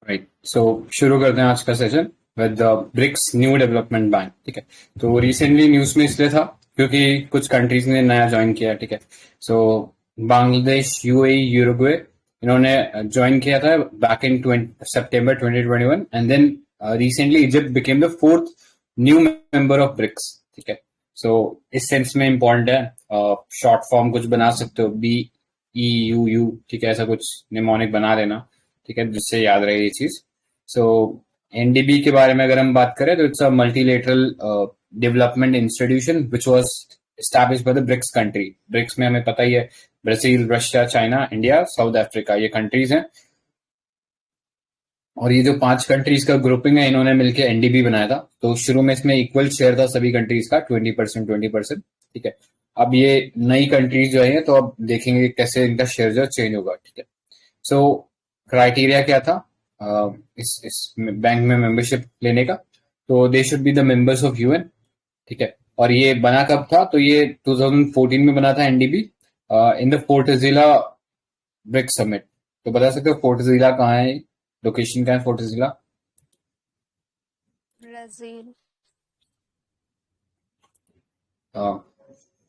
Right, सो शुरू करते हैं आज का session with BRICS New Development Bank. ठीक है, तो रिसेंटली न्यूज में इसलिए था क्योंकि कुछ कंट्रीज ने नया ज्वाइन किया। ठीक है, सो बांग्लादेश, यूएई, यूरुग्वे, इन्होंने ज्वाइन किया था बैक इन सितंबर 2021 and then recently Egypt became the fourth new member of BRICS. ठीक है, सो इस सेंस में इम्पोर्टेंट है, शॉर्ट फॉर्म कुछ बना सकते हो, BEUU। ठीक है, ऐसा कुछ निमोनिक बना लेना, ठीक है, जिससे याद रहे ये चीज। सो एनडीबी के बारे में अगर हम बात करें तो it's a multilateral development institution which was established by the BRICS country. BRICS में हमें पता ही है, Brazil, Russia, China, India, South Africa, ये कंट्रीज हैं। और ये जो 5 कंट्रीज का ग्रुपिंग है, इन्होंने मिलकर एनडीबी बनाया था। तो शुरू में इसमें इक्वल शेयर था सभी कंट्रीज का, 20% 20%। ठीक है, अब ये नई कंट्रीज जो है तो अब देखेंगे कैसे इनका शेयर जो चेंज होगा। ठीक है, सो क्राइटेरिया क्या था इस बैंक में मेंबरशिप लेने का? तो they should be the members of UN. ठीक है, और ये बना कब था? तो ये 2014 में बना था NDB in the Fortaleza BRICS summit. तो बता सकते हो फोर्टजिला कहाँ है, लोकेशन कहाँ है फोर्टजिला? ब्राजील।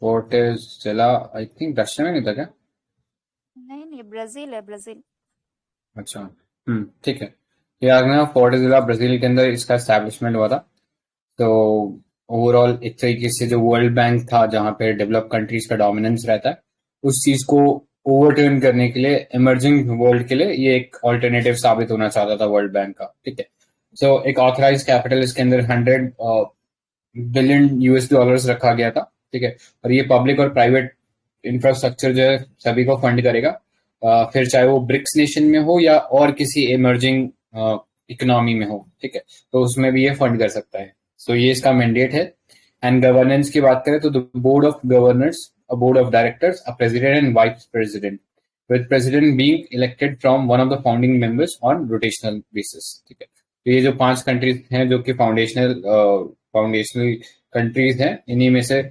फोर्टजिला आई थिंक रशिया में नहीं था क्या? नहीं, ब्राजील है, ब्राजील। अच्छा, ठीक है। ये आगना फोर्टजिला ब्राजील के अंदर इसका एस्टैब्लिशमेंट हुआ था। तो ओवरऑल एक तरीके से जो वर्ल्ड बैंक था जहां पे डेवलप कंट्रीज का डोमिनेंस रहता है, उस चीज को ओवरटर्न करने के लिए इमर्जिंग वर्ल्ड के लिए ये एक ऑल्टरनेटिव साबित होना चाहता था वर्ल्ड बैंक का। ठीक है, सो एक ऑथराइज कैपिटल इसके अंदर 100 बिलियन यूएस डॉलर्स रखा गया था। ठीक है, और ये पब्लिक और प्राइवेट इंफ्रास्ट्रक्चर जो है सभी को फंड करेगा, फिर चाहे वो ब्रिक्स नेशन में हो या और किसी इमर्जिंग इकोनॉमी में हो। ठीक है, तो उसमें भी ये फंड कर सकता है। सो ये इसका मैंडेट है। एंड गवर्नेंस की बात करें तो the board of governors, a board of directors, a president and vice president, with president being elected from one of the founding members on rotational basis। ठीक है, तो ये जो 5 कंट्रीज हैं जो कि फाउंडेशनल कंट्रीज हैं, इन्हीं में से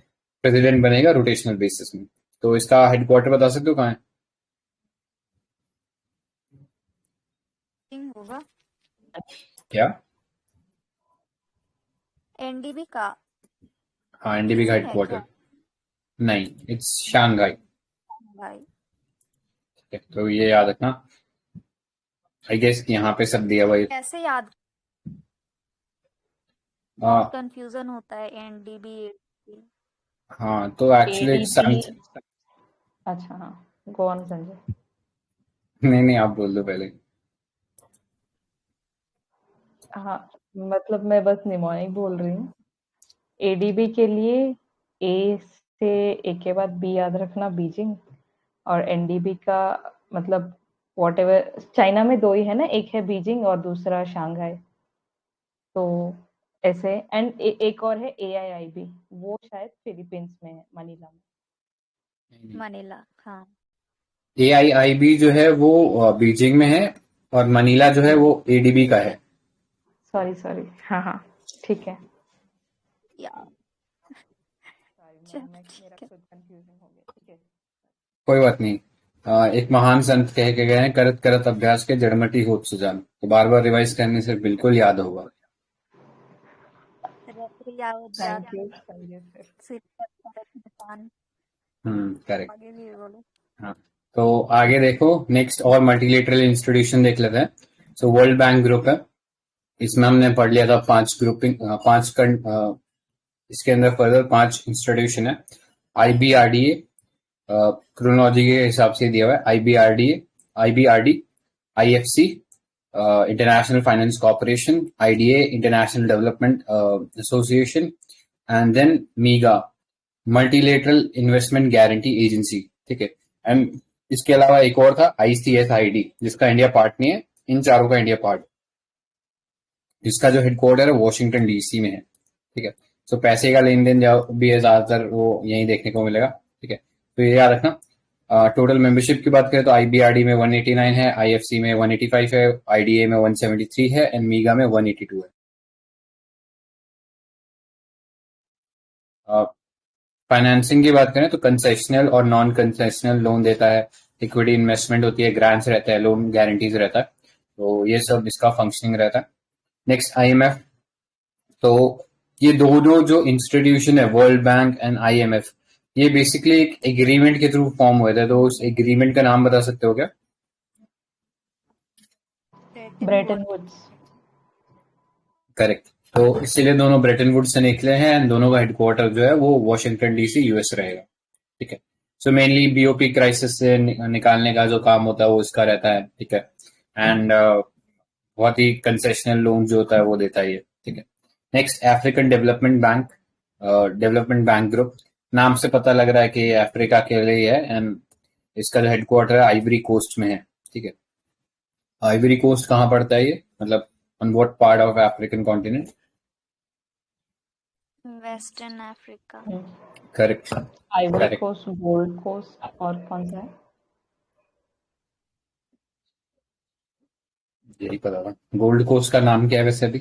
प्रेसिडेंट बनेगा रोटेशनल बेसिस में। तो इसका हेडक्वार्टर बता सकते हो कहाँ है? होगा क्या? एनडीबी का। हाँ, एनडीबी का बीजिंग है हेडक्वार्टर क्या? नहीं, इट्स शंघाई। भाई ठीक है, तो ये याद रखना। आई गेस यहाँ पे सब दिया हुआ है। कैसे याद? बहुत कंफ्यूजन होता है एनडीबी। हाँ, तो एक्चुअली एडीबी। अच्छा, हाँ, गो ऑन संजय। नहीं, आप बोल दो पहले। हाँ, मतलब मैं बस निमोनिक बोल रही हूँ। एडीबी के लिए ए से ए के बाद बी याद रखना, बीजिंग। और एनडीबी का मतलब वॉट एवर, चाइना में 2 ही है ना, एक है बीजिंग और दूसरा शंघाई। तो ऐसे एंड एक और है AIIB, वो शायद फिलीपींस में है, मनीला में। मनीला, हाँ। AIIB जो है वो बीजिंग में है और मनीला जो है वो एडीबी का है। सॉरी, हाँ, ठीक है। मेरा खुद कंफ्यूजन हो गया। ठीक है, कोई बात नहीं। एक महान संत कह के गए हैं, करत करत अभ्यास के जड़मटी होत सुजान। तो बार बार रिवाइज करने से बिल्कुल याद होगा। Thank you sir. करेक्ट। आगे भी बोलो। हाँ, तो आगे देखो, नेक्स्ट और मल्टीलेटरल इंस्टीट्यूशन देख लेते हैं। सो वर्ल्ड बैंक ग्रुप है, इसमें हमने पढ़ लिया था 5 ग्रुपिंग, 5 इसके अंदर फर्दर 5 इंस्टीट्यूशन है। IBRDA क्रोनोलॉजी के हिसाब से दिया हुआ है, IBRD, IFC international finance corporation, IDA international development association, and then MIGA multilateral investment guarantee agency. ठीक है, एंड इसके अलावा एक और था ICSID, जिसका इंडिया पार्ट नहीं है। इन चारों का इंडिया पार्ट, जिसका जो हेडक्वार्टर है वॉशिंगटन DC में है। ठीक है, तो पैसे का लेन देन भी है ज्यादातर वो यही देखने को मिलेगा। ठीक है, तो ये याद रखना। टोटल मेंबरशिप की बात करें तो IBRD में 189 है, IFC में 185 है, IDA में 173 है एंड मीगा में 182 है। फाइनेंसिंग की बात करें तो कंसेशनल और नॉन कंसेशनल लोन देता है, इक्विटी इन्वेस्टमेंट होती है, ग्रांट्स रहता है, लोन गारंटीज रहता है। तो ये सब इसका फंक्शनिंग रहता है। नेक्स्ट IMF, तो ये दोनों जो इंस्टीट्यूशन है, वर्ल्ड बैंक एंड IMF, ये बेसिकली एक एग्रीमेंट के थ्रू फॉर्म हुए थे। तो उस एग्रीमेंट का नाम बता सकते हो क्या? Bretton Woods. करेक्ट। तो इसीलिए दोनों ब्रेटन वुड्स से निकले हैं एंड दोनों का हेडक्वार्टर जो है वो वॉशिंगटन DC US रहेगा। ठीक है। सो मेनली BOP क्राइसिस से निकालने का जो काम होता है वो इसका रहता है। ठीक है। एंड बहुत ही कंसेशनल लोन जो होता है वो देता है ये। ठीक है। Next African development bank group, नाम से पता लग रहा है कि अफ्रीका के लिए है एंड इसका जो हेडक्वार्टर है आइवरी कोस्ट में है। ठीक है। आइवरी कोस्ट कहाँ पड़ता है ये, मतलब on what part of African continent? Western Africa. Correct. Ivory Coast, Gold Coast और कौन सा है? यही पता था। गोल्ड कोस्ट का नाम क्या है वैसे अभी?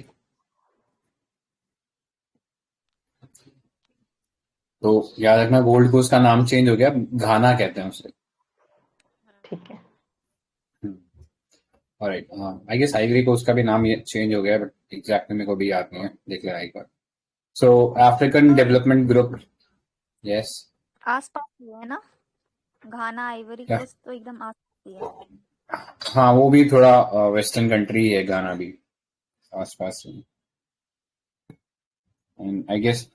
तो याद रखना गोल्ड कोस्ट का नाम चेंज हो गया, घाना कहते हैं उसे। ठीक है। Alright, I guess Ivory Coast का भी नाम ये चेंज हो गया, बट एग्जैक्टली मेरे को भी याद नहीं है, देख लेना एक बार। सो अफ्रीकन डेवलपमेंट ग्रुप, यस। आसपास ही है ना, घाना आइवरी क्या? कोस्ट तो एकदम आसपास ही है। हाँ, वो भी थोड़ा वेस्टर्न कंट्री है, घाना भी आसपास में। एंड आई गेस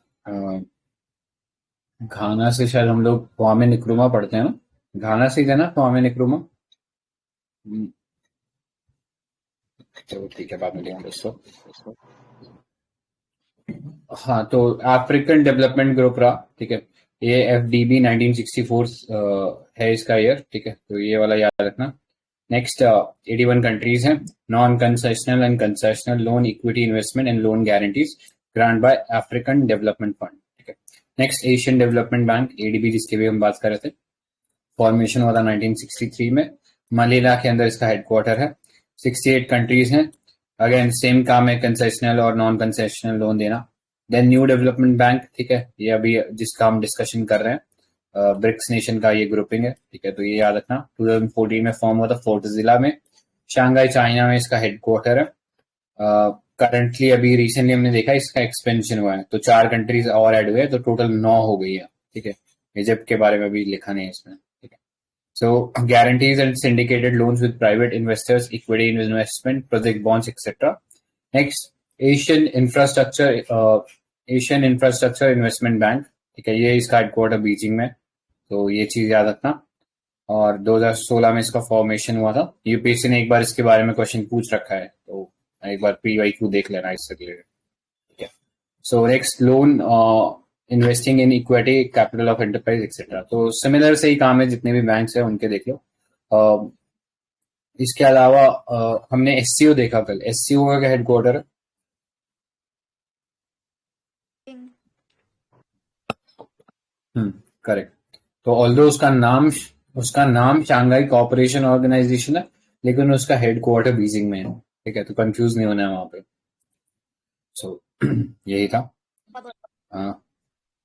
घाना से शायद हम लोग क्वामे निक्रुमा पढ़ते हैं ना, घाना से ही है ना क्वामे निक्रुमा? चलो ठीक है, बाद में लेंगे इसको। हाँ, तो अफ्रीकन डेवलपमेंट ग्रुप रहा। ठीक है। ये FDB 1964 है इसका ईयर। ठीक है, तो ये वाला याद रखना। नेक्स्ट 81 कंट्रीज हैं। Non concessional and concessional loan, equity investment and loan guarantees grant by African development fund. ठीक है। Next Asian development bank, ADB, जिसके भी हम बात कर रहे थे। फॉर्मेशन हुआ था 1963 में। मनीला के अंदर इसका हेडक्वार्टर है। 68 कंट्रीज हैं। अगेन सेम काम है, कंसेशनल और नॉन कंसेशनल लोन देना। देन न्यू डेवलपमेंट बैंक, ठीक है, ये अभी जिसका हम डिस्कशन कर रहे हैं, ब्रिक्स नेशन का ये ग्रुपिंग है। ठीक है, तो ये याद रखना। 2014 में फॉर्म हुआ था फोर्ट जिला में, शंघाई चाइना में इसका हेडक्वार्टर है। करंटली अभी रिसेंटली हमने देखा इसका एक्सपेंशन हुआ है, तो 4 कंट्रीज और ऐड हुए, तो टोटल 9 हो गई है। ठीक है, इजिप्ट के बारे में भी लिखा नहीं है इसमें। ठीक है। So guarantees and syndicated loans with private investors, equity investment, project bonds, etc. Next, Asian Infrastructure Investment Bank, ठीक है, ये इसका हेडक्वार्टर बीजिंग में, तो ये चीज याद रखना। और 2016 में इसका फॉर्मेशन हुआ था। UPSC ने एक बार इसके बारे में क्वेश्चन पूछ रखा है, तो एक बार PYQ देख लेना इससे रिलेटेड। ठीक है। So next, loan investing in equity, capital of enterprise, etcetera. तो सिमिलर से ही काम है, जितने भी बैंक्स हैं उनके देख लो। इसके अलावा हमने SCO देखा कल। SCO का हेडक्वार्टर है करेक्ट। तो ऑल्दो उसका नाम शंघाई कोऑपरेशन ऑर्गेनाइजेशन है, लेकिन उसका हेडक्वार्टर बीजिंग में है। ठीक है, तो कंफ्यूज नहीं होना है वहां पे। सो यही था। हाँ,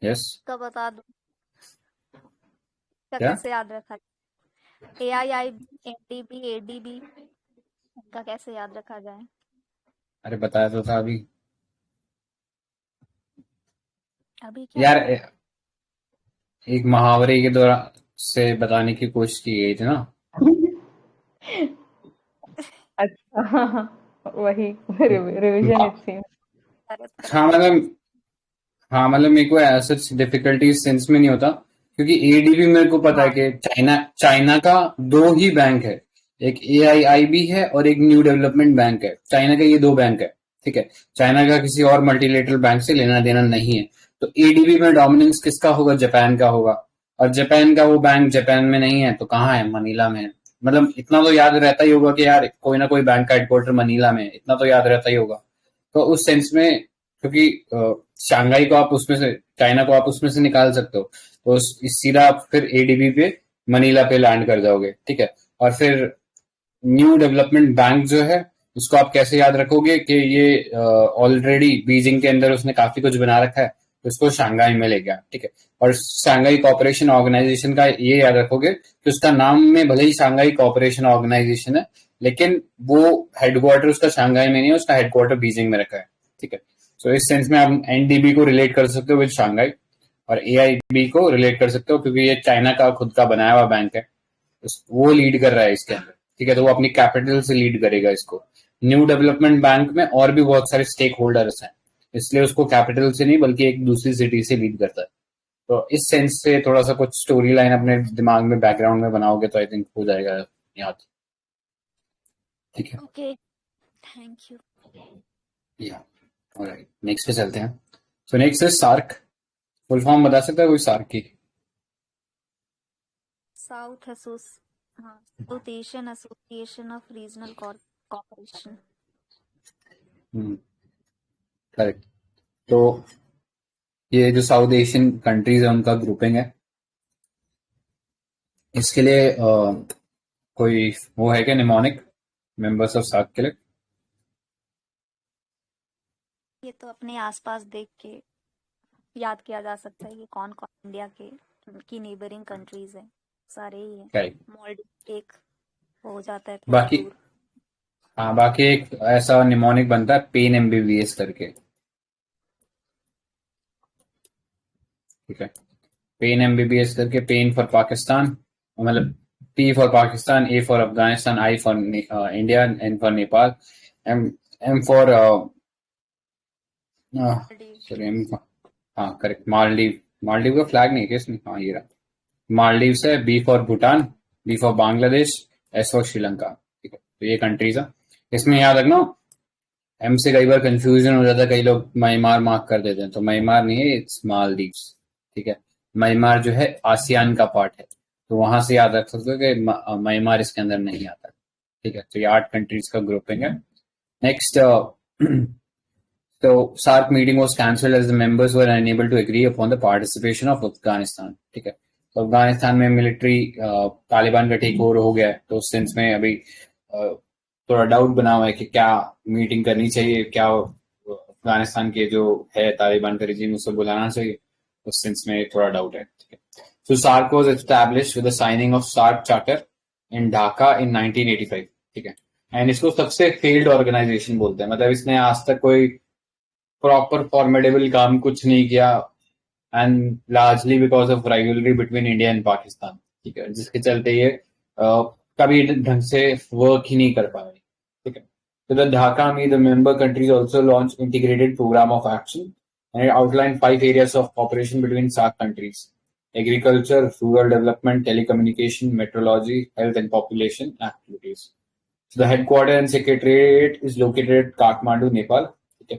यस। का बता दो क्या? कैसे याद रखा जाए? AIIB, NDB, ADB, इनका कैसे याद रखा जाए? अरे बताया तो था अभी क्या यार, एक मुहावरे के दौरान से बताने की कोशिश की गई थी ना। अच्छा, वही रिवीजन इट सीम्स। हाँ मतलब मेरे को ऐसा डिफिकल्टी सेंस में नहीं होता, क्योंकि ADB मेरे को पता है कि चाइना का 2 ही बैंक है, एक AIIB है और एक न्यू डेवलपमेंट बैंक है। चाइना का ये 2 बैंक है। ठीक है, चाइना का किसी और मल्टीलेटरल बैंक से लेना देना नहीं है। तो ADB में डोमिनेंस किसका होगा? जापान का होगा। और जापान का वो बैंक जापान में नहीं है, तो कहाँ है? मनीला में है। मतलब इतना तो याद रहता ही होगा कि यार कोई ना कोई बैंक का हेडक्वार्टर मनीला में है, इतना तो याद रहता ही होगा। तो उस सेंस में, क्योंकि शंघाई को आप उसमें से, चाइना को आप उसमें से निकाल सकते हो, तो सीधा आप फिर ADB पे मनीला पे लैंड कर जाओगे। ठीक है। और फिर न्यू डेवलपमेंट बैंक जो है, उसको आप कैसे याद रखोगे कि ये ऑलरेडी बीजिंग के अंदर उसने काफी कुछ बना रखा है, तो उसको शंघाई में ले गया। ठीक है। और शंघाई कोऑपरेशन ऑर्गेनाइजेशन का ये याद रखोगे कि उसका नाम में भले ही शंघाई कोऑपरेशन ऑर्गेनाइजेशन है, लेकिन वो हेडक्वार्टर उसका शंघाई में नहीं है, उसका हेडक्वार्टर बीजिंग में रखा है, ठीक है। सो इस सेंस में आप एनडीबी को रिलेट कर सकते हो विद शंघाई, और एआईबी को रिलेट कर सकते हो क्योंकि ये चाइना का खुद का बनाया हुआ बैंक है, वो लीड कर रहा है इसके अंदर, ठीक है। तो वो अपनी कैपिटल से लीड करेगा इसको। न्यू डेवलपमेंट बैंक में और भी बहुत सारे स्टेक होल्डर्स हैं, इसलिए उसको कैपिटल से नहीं बल्कि एक दूसरी सिटी से लीड करता है। तो इस सेंस से थोड़ा सा कुछ स्टोरी लाइन अपने दिमाग में बैकग्राउंड में बनाओगे तो आई थिंक हो जाएगा याद, ठीक है। Okay, thank you. या ऑलराइट, नेक्स्ट पे चलते हैं। So next is SAARC. Full form बता सकता है कोई सार्क की? South Asian Association of Regional Corporation. Correct. तो ये जो साउथ एशियन कंट्रीज है उनका ग्रुपिंग है। इसके लिए कोई वो है क्या निमोनिक मेंबर्स ऑफ सार्क के लिए? ये तो अपने आसपास देख के याद किया जा सकता है कि कौन कौन इंडिया की नेबरिंग कंट्रीज हैं, सारे ही हैं। करेक्ट। मालदीव एक हो जाता है थोड़ा बाकी दूर। हाँ, बाकी एक ऐसा निमोनिक बनता है पेन एमबीबीएस करके, ठीक है। पेन एमबीबीएस करके, पेन फॉर पाकिस्तान, मतलब P for Pakistan, A for Afghanistan, I for India, N for Nepal, M for Maldives. Sorry M, हाँ करेक्ट, मालदीव। मालदीव का फ्लैग नहीं है क्या इसमें? हाँ ये रहा, मालदीव से। B for Bhutan, B for Bangladesh, S for Sri Lanka, ठीक है। तो ये कंट्रीज है। इसमें याद रखना एम से कई बार कंफ्यूजन हो जाता है, कई लोग म्यांमार मार्क कर देते हैं, तो म्यांमार नहीं है, इट्स मालदीव्स, ठीक है। म्यांमार जो है आसियान का पार्ट है, तो वहां से याद रख सकते हो कि म्यांमार इसके अंदर नहीं आता, ठीक है। तो ये 8 कंट्रीज का ग्रुपिंग है। Next, so SAARC meeting was cancelled as the members were unable to agree upon the participation of Afghanistan, ठीक है। तो अफगानिस्तान में मिलिट्री तालिबान का टेक ओवर हो गया है, तो उस सेंस में अभी थोड़ा डाउट बना हुआ है कि क्या मीटिंग करनी चाहिए, क्या अफगानिस्तान के जो है तालिबान का रिजीम उसे बुलाना चाहिए, उस सेंस में थोड़ा डाउट है, ठीक है। So SAARC was established with the signing of SAARC Charter in Dhaka in 1985, ठीक है। एंड इसको सबसे फेल्ड ऑर्गेनाइजेशन बोलते हैं, मतलब इसने आज तक कोई प्रॉपर फॉर्मेडेबल काम कुछ नहीं किया, and largely because of rivalry between India and Pakistan, ठीक है, जिसके चलते ये कभी ढंग से वर्क ही नहीं कर पाए, ठीक है। तो द ढाका में the member countries also launch integrated programme of action and outline 5 areas of cooperation between SAARC countries: agriculture, rural development, telecommunication, metrology, health and population activities. The headquarters and secretariat is located at Kathmandu, Nepal. Okay.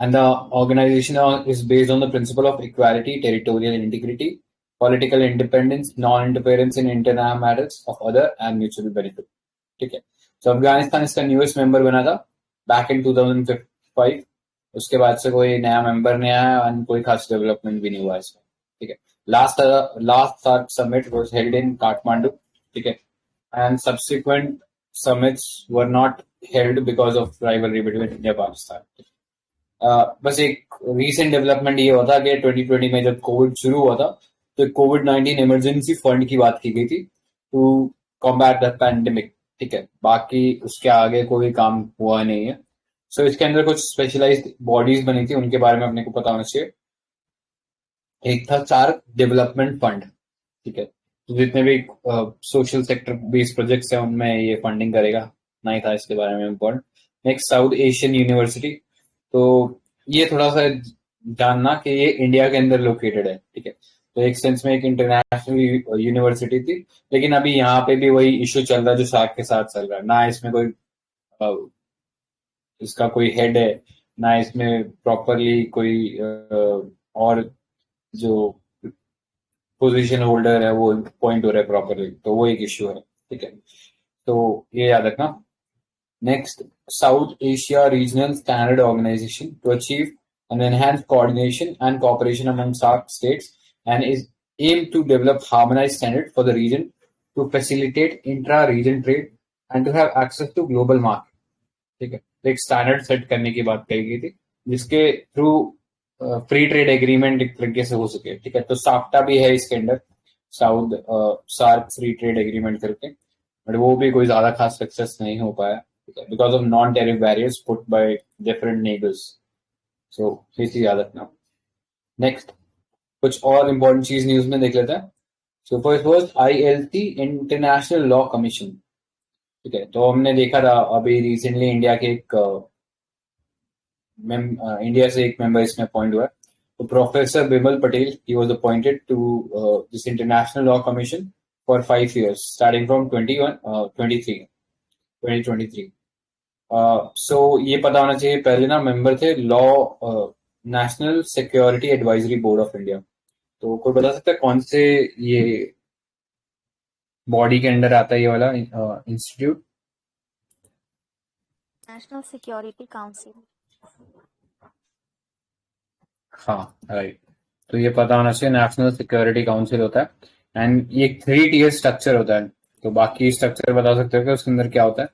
And the organization is based on the principle of equality, territorial integrity, political independence, non-interference in internal matters of other, and mutual benefit. ठीक है। So Afghanistan इसका newest member बना था back इन 2005। उसके बाद से कोई नया मेंबर नहीं आया और कोई खास डेवलपमेंट भी नहीं हुआ इसमें, ठीक है। Last SAARC summit was held in Kathmandu, ठीक है, and subsequent summits were not held because of rivalry between India and Pakistan. बस एक recent development ये हुआ था कि 2020 में जब कोविड शुरू हुआ था तो कोविड-19 इमरजेंसी फंड की बात की गई थी टू कॉम्बैट द पैंडेमिक, ठीक है। बाकी उसके आगे कोई काम हुआ नहीं है। सो इसके अंदर कुछ स्पेशलाइज्ड बॉडीज बनी थी, उनके बारे में अपने को पता होना चाहिए। एक था SAARC डेवलपमेंट फंड, ठीक है, तो जितने भी सोशल सेक्टर बेस्ड प्रोजेक्ट्स हैं उनमें ये फंडिंग करेगा, नहीं था इसके बारे में important. Next, south Asian university, तो ये थोड़ा सा जानना कि ये इंडिया के अंदर लोकेटेड है, ठीक है। तो एक सेंस में एक इंटरनेशनल यूनिवर्सिटी थी, लेकिन अभी यहाँ पे भी वही इश्यू चल रहा है जो SAARC के साथ चल रहा है, ना इसमें कोई इसका कोई हेड है, ना इसमें प्रॉपरली कोई और जो पोजीशन होल्डर है वो पॉइंट हो रहा है प्रॉपरली, तो वो एक इश्यू है, ठीक है। तो ये याद रखना। Next, South Asia regional standard organisation to achieve an enhance coordination and cooperation among SAARC states and is aim to develop harmonised standard for the region to facilitate intra region trade and to have access to global market, ठीक है। तो एक standard set करने की बात कही गई थी जिसके थ्रू फ्री ट्रेड एग्रीमेंट एक तरीके से हो सके, ठीक है। तो साफ्टा भी है इसके अंदर, South SAARC free trade agreement करके, बट वो भी कोई ज्यादा खास सक्सेस नहीं हो पाया because of non tariff barriers put by different neighbours. So ये चीज याद रखना। नेक्स्ट कुछ और इम्पोर्टेंट चीज न्यूज में देख लेते हैं। So first was ILC international Law commission. ठीक है, तो हमने देखा था अभी रिसेंटली इंडिया के एक इंडिया से एक मेंबर इसमें अपॉइंट हुआ है। तो professor Bimal Patel he was appointed to this International Law Commission for 5 years starting from 2023। So ये पता होना चाहिए पहले ना मेंबर थे law National Security Advisory Board of India. तो कोई बता सकता है कौन से ये बॉडी के अंडर आता है ये वाला इंस्टीट्यूट? National Security council. हाँ राइट, तो ये पता होना चाहिए नेशनल सिक्योरिटी काउंसिल होता है एंड ये 3 tier स्ट्रक्चर होता है। तो बाकी स्ट्रक्चर बता सकते हो कि उसके अंदर क्या होता है?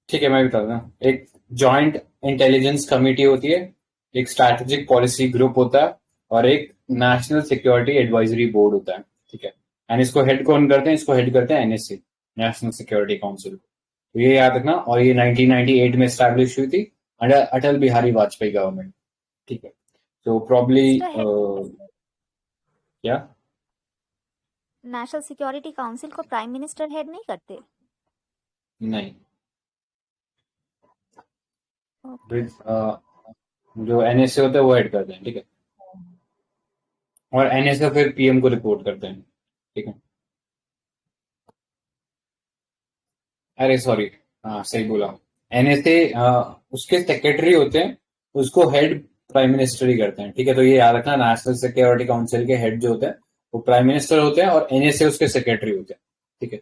ठीक है, मैं बता दूं। एक जॉइंट इंटेलिजेंस कमेटी होती है, एक स्ट्रैटेजिक पॉलिसी ग्रुप होता है और एक नेशनल सिक्योरिटी एडवाइजरी बोर्ड होता है। ठीक है, एंड इसको हेड कौन करते हैं? इसको हेड करते हैं NSC, नेशनल सिक्योरिटी काउंसिल। तो ये याद रखना। और ये 1998 में स्टैब्लिश हुई थी अंडर अटल बिहारी वाजपेयी गवर्नमेंट। ठीक है, तो प्रॉब्ली इसका हेड क्या नेशनल सिक्योरिटी काउंसिल को प्राइम मिनिस्टर हेड नहीं करते? नहीं, ओके। जो NSA होता है वो हेड करते हैं। ठीक है, और NSA फिर PM को रिपोर्ट करते हैं। ठीक है, अरे सॉरी, हाँ सही बोला। NSA उसके सेक्रेटरी होते हैं, उसको हेड प्राइम मिनिस्टर ही करते हैं। ठीक है, तो ये याद रखना, नेशनल सिक्योरिटी काउंसिल के हेड जो होते हैं वो प्राइम मिनिस्टर होते हैं और NSA उसके सेक्रेटरी होते हैं। ठीक है,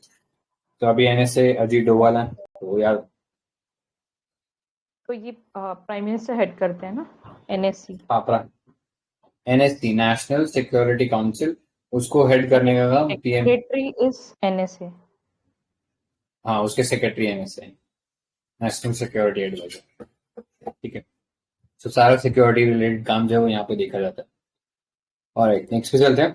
तो अभी NSA अजीत डोभाल है, तो यार तो ये प्राइम मिनिस्टर हेड करते हैं ना, NSC। हाँ, NSC नेशनल सिक्योरिटी काउंसिल, उसको हेड करने का काम PM। Secretary is NSA। हाँ, उसके secretary NSA, National Security Adviser. ठीक है, तो सारा सिक्योरिटी रिलेटेड काम जो है वो यहाँ पे देखा जाता है। और नेक्स्ट पे चलते हैं।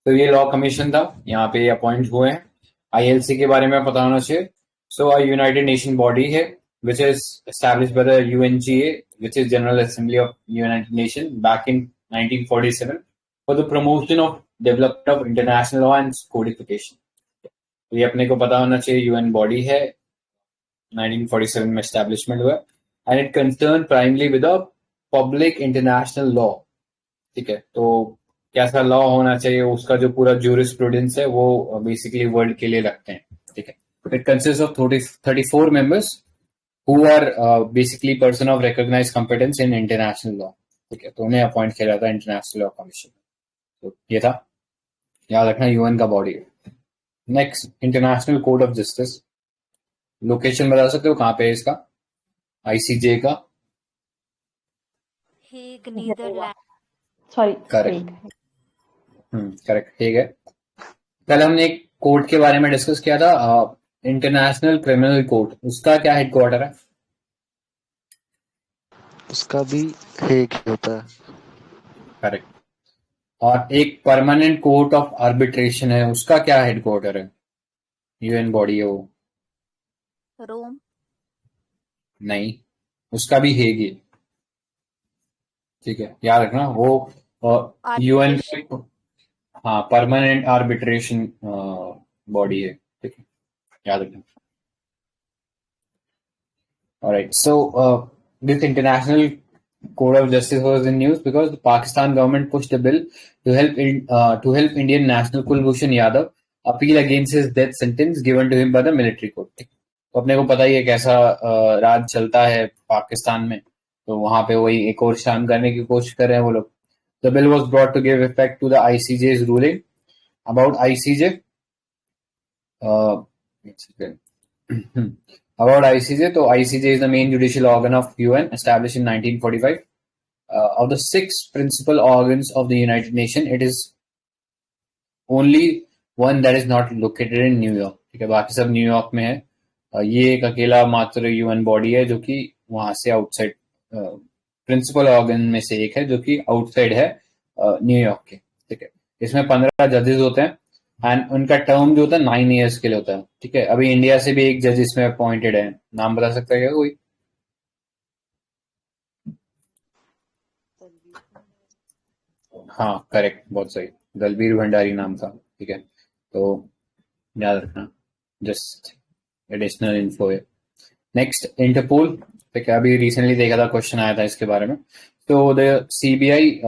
तो ये लॉ कमीशन था, यहाँ पे अपॉइंट हुए हैं। ILC के बारे में पता होना चाहिए। सो अ यूनाइटेड नेशन बॉडी है which is established by the UNGA, which is General Assembly of United Nations back in 1947 for the promotion of development of international law and codification। तो ये अपने को पता होना चाहिए, UN बॉडी है, 1947 में एस्टेब्लिशमेंट हुआ and it concern primarily with public international law. ठीक है, तो कैसा लॉ होना चाहिए, उसका जो पूरा जूरिस्प्रूडेंस है वो बेसिकली वर्ल्ड के लिए रखते हैं। ठीक है, it consist of 34 members who are basically person of recognized competence in international law। ठीक है, तो उन्हें अपॉइंट किया जाता है इंटरनेशनल लॉ कमीशन। तो ये था, याद रखना UN का बॉडी है। Next, International Court of Justice. Location बता सकते हो कहाँ पे है इसका? ICJ का Hague, Netherland. Sorry, correct, correct, ठीक है। कल हमने एक कोर्ट के बारे में डिस्कस किया था, इंटरनेशनल क्रिमिनल कोर्ट, उसका क्या हेडक्वार्टर है? उसका भी हेग होता है। करेक्ट। और एक परमानेंट कोर्ट ऑफ आर्बिट्रेशन है, उसका क्या हेडक्वार्टर है? UN बॉडी है वो। रोम। नहीं, उसका भी हेग ही है। ठीक है, याद रखना वो UN आर्बिट्रेशन। हाँ, परमानेंट आर्बिट्रेशन बॉडी है। ठीक है, याद रखना। Alright, so this international code of justice was in news because the Pakistan government pushed a bill to help Indian national Kulbhushan Yadav appeal against his death sentence given to him by the military court। तो अपने को पता ही है कैसा राज चलता है पाकिस्तान में, तो वहां पे वही एक और शान करने की कोशिश कर रहे हैं वो लोग। The bill was brought to give effect to the ICJ's ruling about ICJ. About ICJ, तो ICJ is the main judicial organ of UN established in 1945. Of the 6 principal organs of the United Nations, it is only one that is not located in New York। ठीक है, बाकी सब New York में है। ये एक अकेला मात्र UN बॉडी है जो कि वहां से आउटसाइड, प्रिंसिपल ऑर्गन में से एक है जो कि आउटसाइड है न्यूयॉर्क के। ठीक है, इसमें 15 जजेस होते हैं एंड उनका टर्म जो होता है 9 ईयर्स के लिए होता है, ठीक है। अभी इंडिया से भी एक जज इसमें अपॉइंटेड है, नाम बता सकता है क्या कोई? हाँ करेक्ट, बहुत सही, दलबीर भंडारी नाम था, ठीक है। तो याद रखना, जस्ट एडिशनल इन्फो है। नेक्स्ट इंटरपोल, ठीक है, अभी रिसेंटली देखा था, क्वेश्चन आया था इसके बारे में। तो the CBI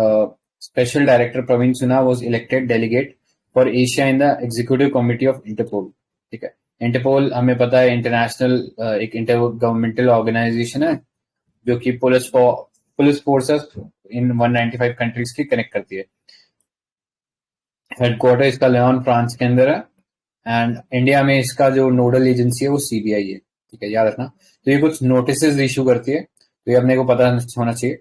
special director Praveen Sinha was elected delegate for Asia in the executive committee of Interpol, ठीक है। इंटरपोल हमें पता है इंटरनेशनल एक इंटर गवर्नमेंटल ऑर्गेनाइजेशन है जो कि पुलिस फोर्सेस इन 195 कंट्रीज की कनेक्ट करती है। हेडक्वार्टर इसका लियोन फ्रांस के अंदर है, एंड इंडिया में इसका जो नोडल एजेंसी है वो सीबीआई है, ठीक है, याद रखना। तो ये कुछ नोटिस इशू करती है, तो ये अपने को पता होना चाहिए।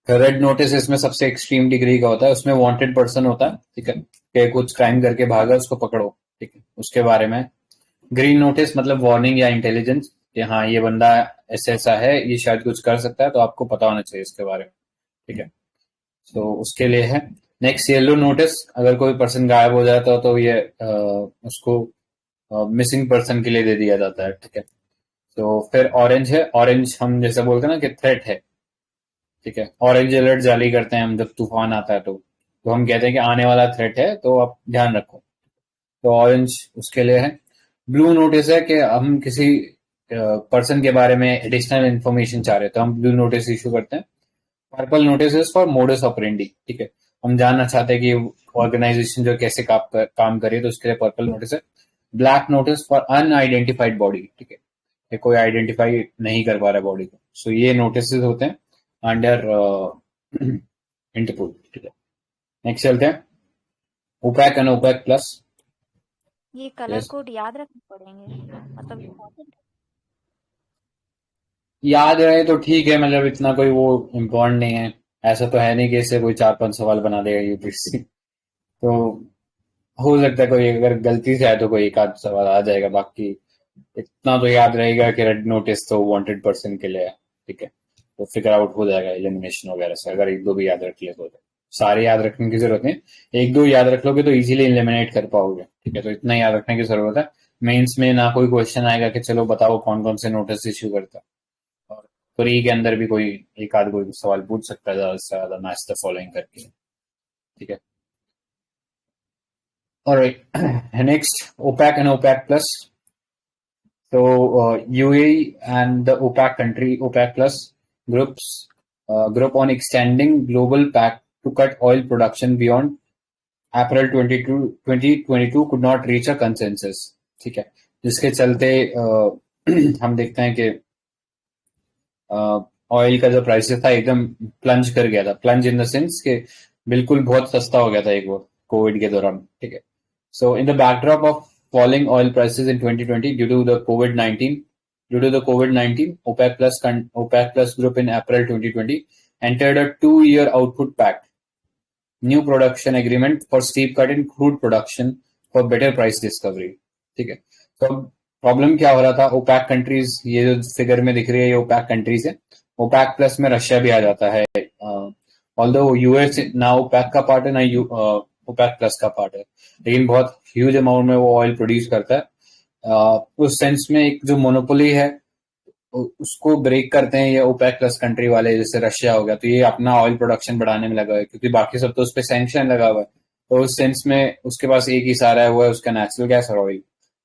रेड नोटिस इसमें सबसे एक्सट्रीम डिग्री का होता है, उसमें वांटेड पर्सन होता है, ठीक है, कि कुछ क्राइम करके भागा, उसको पकड़ो, ठीक है, उसके बारे में। ग्रीन नोटिस मतलब वार्निंग या इंटेलिजेंस कि हाँ ये बंदा ऐसा है, ये शायद कुछ कर सकता है, तो आपको पता होना चाहिए इसके बारे में, ठीक है। तो उसके लिए है। नेक्स्ट येलो नोटिस, अगर कोई पर्सन गायब हो जाता है तो ये उसको मिसिंग पर्सन के लिए दे दिया जाता है, ठीक है। तो फिर ऑरेंज है, ऑरेंज हम जैसे बोलते हैं ना कि थ्रेट है, ठीक है। ऑरेंज अलर्ट जारी करते हैं हम जब तूफान आता है, तो हम कहते हैं कि आने वाला थ्रेट है, तो आप ध्यान रखो। तो ऑरेंज उसके लिए है। ब्लू नोटिस है कि हम किसी पर्सन के बारे में एडिशनल इन्फॉर्मेशन चाह रहे हैं, तो हम ब्लू नोटिस इशू करते हैं। Purple notice is for modus operandi, ठीक है, हम जानना चाहते हैं कि ऑर्गेनाइजेशन जो कैसे काम करे, तो उसके लिए पर्पल नोटिस है। Black notice for unidentified body, ठीक है, कि कोई आइडेंटिफाई नहीं कर पा रहा है बॉडी को, सो ये नोटिस होते हैं अंडर इंटरपोल, ठीक है। नेक्स्ट चलते हैं ओपैक एंड ओपैक प्लस। ये कलर कोड याद रखने पड़ेंगे, मतलब इम्पोर्टेंट याद रहे तो ठीक है, मतलब इतना कोई वो इम्पोर्टेंट नहीं है, ऐसा तो है नहीं कि इससे कोई 4-5 सवाल बना देगा यूपीएससी। तो हो सकता है कोई अगर गलती से आए तो कोई एक आध सवाल आ जाएगा, बाकी इतना तो याद रहेगा कि रेड नोटिस तो वांटेड पर्सन के लिए है, ठीक है, तो फिगर आउट हो जाएगा एलिमिनेशन वगैरह से, अगर एक दो भी याद रख ले तो। सारे याद रखने की जरूरत नहीं, एक दो याद रख लोगे तो इजीली एलिमिनेट कर पाओगे, ठीक है, तो इतना याद रखने की जरूरत है। मेंस में ना कोई क्वेश्चन आएगा कि चलो बताओ कौन कौन से नोटिस इश्यू करता है, और प्री के अंदर भी कोई एक आध कोई सवाल पूछ सकता है ज्यादा से ज्यादा, मैच द फॉलोइंग करके, ठीक है। Alright, next OPEC and OPEC plus. So UAE and the OPEC country, OPEC plus group on extending global pact to cut oil production beyond April 2022 could not reach a consensus, ठीक है, जिसके चलते हम देखते हैं कि ऑयल का जो प्राइसेस था एकदम प्लंज कर गया था, प्लंज इन द सेंस कि बिल्कुल बहुत सस्ता हो गया था एक वो कोविड के दौरान, ठीक है। So in the backdrop of falling oil prices in 2020 due to the COVID-19, OPEC Plus group in April 2020 entered a 2-year output pact, new production agreement for steep cut in crude production for better price discovery, ठीक है। तो problem क्या हो रहा था, OPEC countries, ये जो figure में दिख रही है ये ओपैक कंट्रीज है, ओपैक प्लस में रशिया भी आ जाता है, ऑल्दो यूएस ना ओपैक का पार्ट है ना ओपैक प्लस का पार्ट है, लेकिन बहुत ह्यूज अमाउंट में वो ऑयल प्रोड्यूस करता है। उस सेंस में एक जो मोनोपोली है उसको ब्रेक करते हैं ये ओपेक प्लस कंट्री वाले, जैसे रशिया हो गया, तो ये अपना ऑयल प्रोडक्शन बढ़ाने में लगा है, क्योंकि बाकी सब तो उस पर सैंक्शन लगा हुआ है, तो उस सेंस में उसके पास एक ही सहारा है, वो है उसका नेचुरल गैस और ऑयल,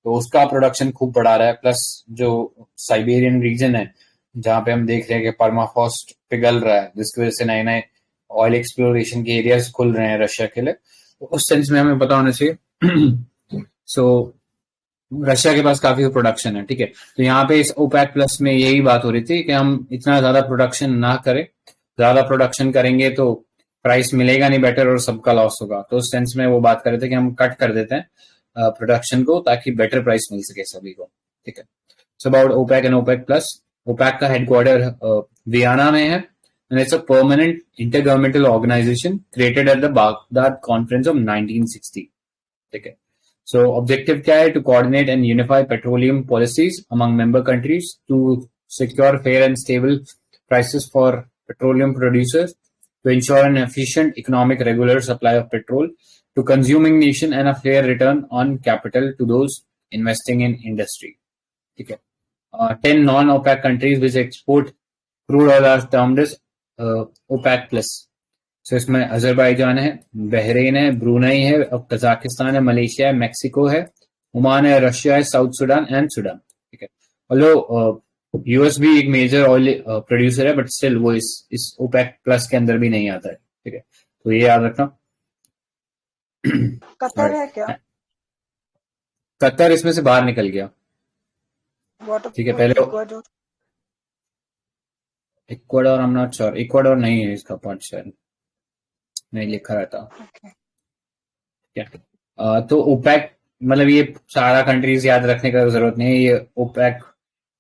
तो उसका प्रोडक्शन खूब बढ़ा रहा है। प्लस जो साइबेरियन रीजन है जहाँ पे हम देख रहे हैं कि परमाफ्रॉस्ट पिघल रहा है, जिसकी वजह से नए नए ऑयल एक्सप्लोरेशन के एरियाज खुल रहे हैं रशिया के लिए, तो उस सेंस में हमें पता होना चाहिए। सो रशिया के पास काफी प्रोडक्शन है, ठीक है, तो यहाँ पे इस ओपैक प्लस में यही बात हो रही थी कि हम इतना ज्यादा प्रोडक्शन ना करें, ज्यादा प्रोडक्शन करेंगे तो प्राइस मिलेगा नहीं बेटर और सबका लॉस होगा, तो उस सेंस में वो बात कर रहे थे कि हम कट कर देते हैं प्रोडक्शन को ताकि बेटर प्राइस मिल सके सभी को, ठीक है। So about OPEC and OPEC plus, OPEC का हेडक्वार्टर वियना में है, and it's a permanent intergovernmental organization created at the Baghdad Conference of 1960, ठीक है। So objective क्या है, to coordinate and unify petroleum policies among member countries to secure fair and stable prices for petroleum producers, to ensure an efficient, economic, regular supply of petrol to consuming nation and a fair return on capital to those investing in industry. ठीक है. 10 non-OPEC countries which export crude oil are termed as OPEC plus. So इसमें Azerbaijan है, Bahrain है, Brunei है, Kazakhstan है, Malaysia है, Mexico है, Oman है, रशिया है, साउथ सुडान एंड सुडान. ठीक है. ऑल्दो यूएस भी एक मेजर ऑयल प्रोड्यूसर है, बट स्टिल वो इस ओपेक प्लस के अंदर भी नहीं आता है. ठीक है, तो ये याद रखना. कतर है क्या? कतर इसमें से बाहर निकल गया. ठीक है, पहले Ecuador, I am not sure. Ecuador नहीं है इसका पार्ट, शायद नहीं लिखा रहता. ठीक है. तो ओपेक मतलब ये सारा कंट्रीज याद रखने का जरूरत नहीं है. ये ओपेक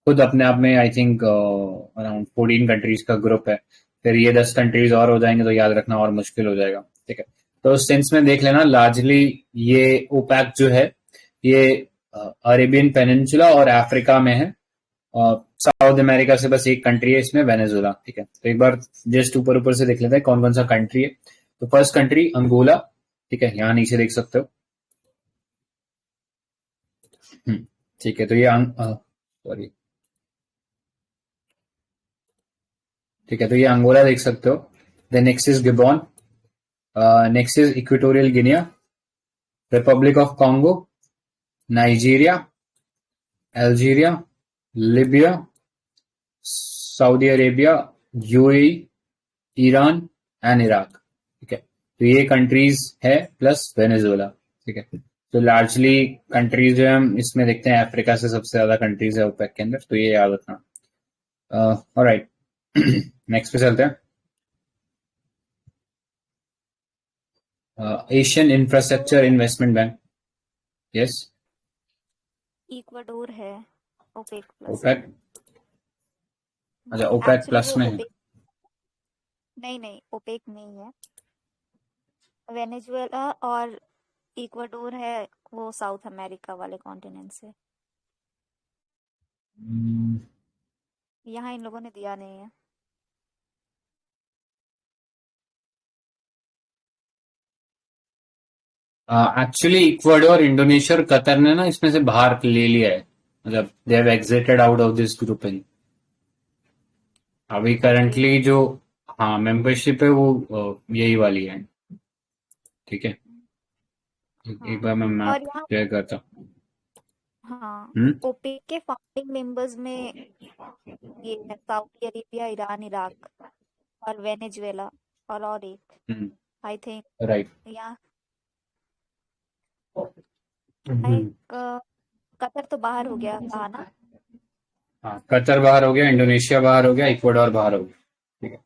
खुद अपने आप में आई थिंक अराउंड 14 कंट्रीज का ग्रुप है. फिर ये 10 कंट्रीज और हो जाएंगे तो याद रखना और मुश्किल हो जाएगा. ठीक है, तो उस सेंस में देख लेना, लार्जली ये ओपेक जो है ये अरेबियन पेनिनसुला और अफ्रीका में है. साउथ अमेरिका से बस एक कंट्री है इसमें, वेनेजुला. ठीक है, तो एक बार जस्ट ऊपर ऊपर से देख लेते हैं कौन कौन सा कंट्री है. तो फर्स्ट कंट्री अंगोला. ठीक है, यहाँ नीचे देख सकते हो. ठीक है, तो ये सॉरी, ठीक है, तो ये अंगोला देख सकते हो. Then next is Gabon, next is Equatorial Guinea, Republic of Congo, Nigeria, Algeria, Libya, Saudi Arabia, UAE, Iran and Iraq. ठीक है, तो ये कंट्रीज है प्लस वेनेजुएला. ठीक है, तो लार्जली कंट्रीज जो हम इसमें देखते हैं अफ्रीका से सबसे ज्यादा कंट्रीज है ओपेक के अंदर, तो ये याद रखना. ऑलराइट, नेक्स्ट पे चलते हैं. Asian Infrastructure Investment bank. Yes, Ecuador है ओपेक प्लस. ओपेक, अच्छा ओपेक एक्चुअली प्लस वो में है. ओपेक नहीं ओपेक नहीं है. वेनेजुएला और इक्वाडोर है वो साउथ अमेरिका वाले कॉन्टिनेंट से. यहाँ इन लोगों ने दिया नहीं है. एक्चुअली इक्वाडोर, इंडोनेशिया और कतर ने ना इसमें से बाहर ले लिया है. मतलब they have exerted out of this grouping. अभी करंटली जो हाँ मेंबरशिप है वो यही वाली है. ठीक है, एक बार मैं और मैप यहाँ शेयर करता हूँ. हाँ ओपेक के फाउंडिंग मेंबर्स में ये है सऊदी अरेबिया, ईरान, इराक और वेनेजुएला और एक आई थिंक राइट. यहाँ एक कतर तो बाहर हो गया कहा ना. हाँ, कतर बाहर हो गया, इंडोनेशिया बाहर हो गया, इक्वाडोर बाहर हो गया. ठीक है,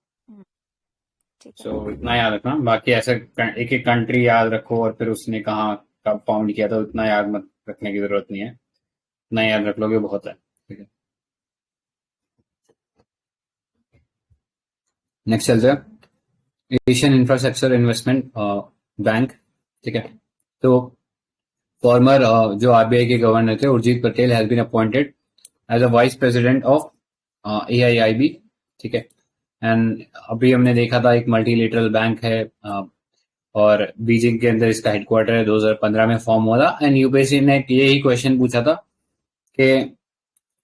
ठीक है. सो इतना याद रखना. बाकी ऐसे एक एक कंट्री याद रखो और फिर उसने कहाँ कब फाउंड किया, तो इतना याद मत रखने की जरूरत नहीं है. इतना याद रख लोगे बहुत है. ठीक है, नेक्स्ट चलते हैं. Asian Infrastructure Investment Bank. ठीक है, तो फॉर्मर जो आरबीआई के गवर्नर थे Urjit Patel has been appointed as a vice president of AIIB. ठीक है, एंड अभी हमने देखा था एक मल्टीलेटरल बैंक है और बीजिंग के अंदर इसका हेडक्वार्टर है. 2015 में फॉर्म हुआ था. एंड यूपीएससी ने यही क्वेश्चन पूछा था कि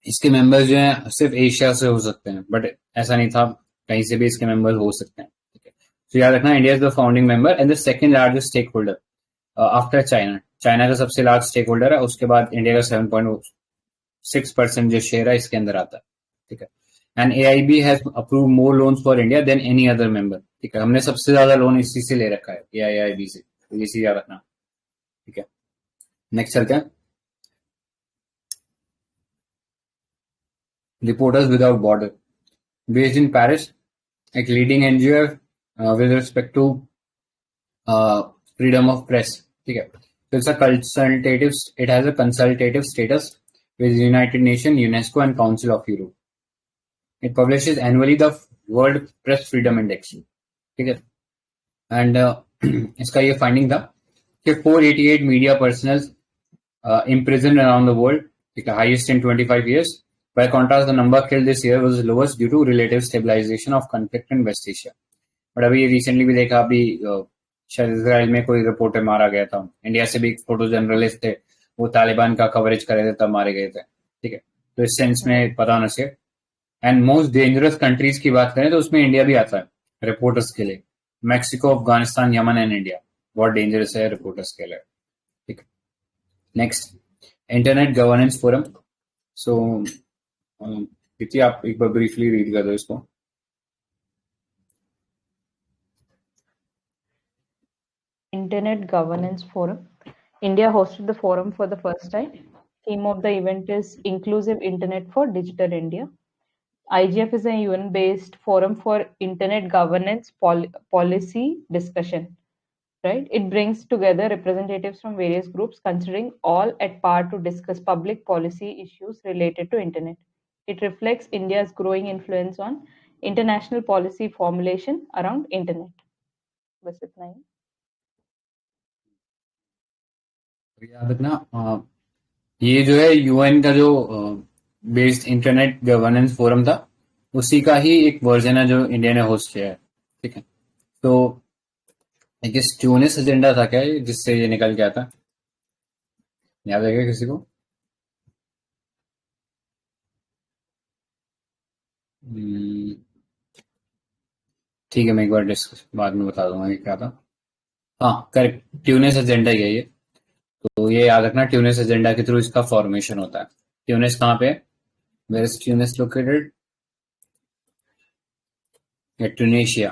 इसके मेंबर्स जो हैं सिर्फ एशिया से हो सकते हैं, बट ऐसा नहीं था, कहीं से भी इसके मेंबर्स हो सकते हैं. ठीक है, तो याद रखना, India is the founding member and the second largest stakeholder after China. China का सबसे लार्ज स्टेक होल्डर है, उसके बाद इंडिया का 7.6% जो शेयर है इसके अंदर आता है. ठीक है, and AIB has approve more loans for India than any other member. ठीक है, हमने सबसे ज्यादा लोन इसी से ले रखा है, एआईबी से, तो ये चीज याद रखना. ठीक है, नेक्स्ट चलते हैं. Reporters without border, based in Paris, एक leading NGO with respect to freedom of press. ठीक है, so it has a consultative status with the United Nations, UNESCO and Council of Europe. It publishes annually the World Press Freedom Index. ठीक है, and इसका ये finding था कि 488 media personnels imprisoned around the world, the highest in 25 years. By contrast, the number killed this year was lowest due to relative stabilization of conflict in West Asia. But अभी recently भी देखा, अभी शायद Israel में कोई reporter मारा गया था, इंडिया से भी फोटो जर्नलिस्ट थे, वो तालिबान का कवरेज कर रहे थे तब मारे गए थे। ठीक है, तो इस सेंस में पता होना चाहिए। एंड मोस्ट डेंजरस कंट्रीज की बात करें तो उसमें इंडिया भी आता है रिपोर्टर्स के लिए। Mexico, Afghanistan, Yemen and India बहुत डेंजरस है रिपोर्टर्स के लिए। ठीक है, नेक्स्ट, इंटरनेट गवर्नेंस फोरम। सो प्रीति, आप एक बार ब्रीफली रीड कर दो इसको। Internet Governance Forum. India hosted the forum for the first time. Theme of the event is Inclusive Internet for Digital India. IGF is a UN-based forum for internet governance policy discussion. Right? It brings together representatives from various groups, considering all at par to discuss public policy issues related to internet. It reflects India's growing influence on international policy formulation around internet. बस इतना ही। याद रखना, ये जो है UN का जो based internet governance forum था, उसी का ही एक वर्जन है जो इंडिया ने होस्ट किया है। ठीक है, तो एक ट्यूनिस एजेंडा था क्या ये, जिससे ये निकल गया था, याद है क्या किसी को? ठीक है, मैं एक बार डिस्कस बाद में बता दूंगा ये क्या था। हाँ करेक्ट, ट्यूनिस एजेंडा ही है ये। तो ये याद रखना, ट्यूनिस एजेंडा के थ्रू इसका फॉर्मेशन होता है। ट्यूनिस कहाँ पे है? Where is Tunis located? Tunisia.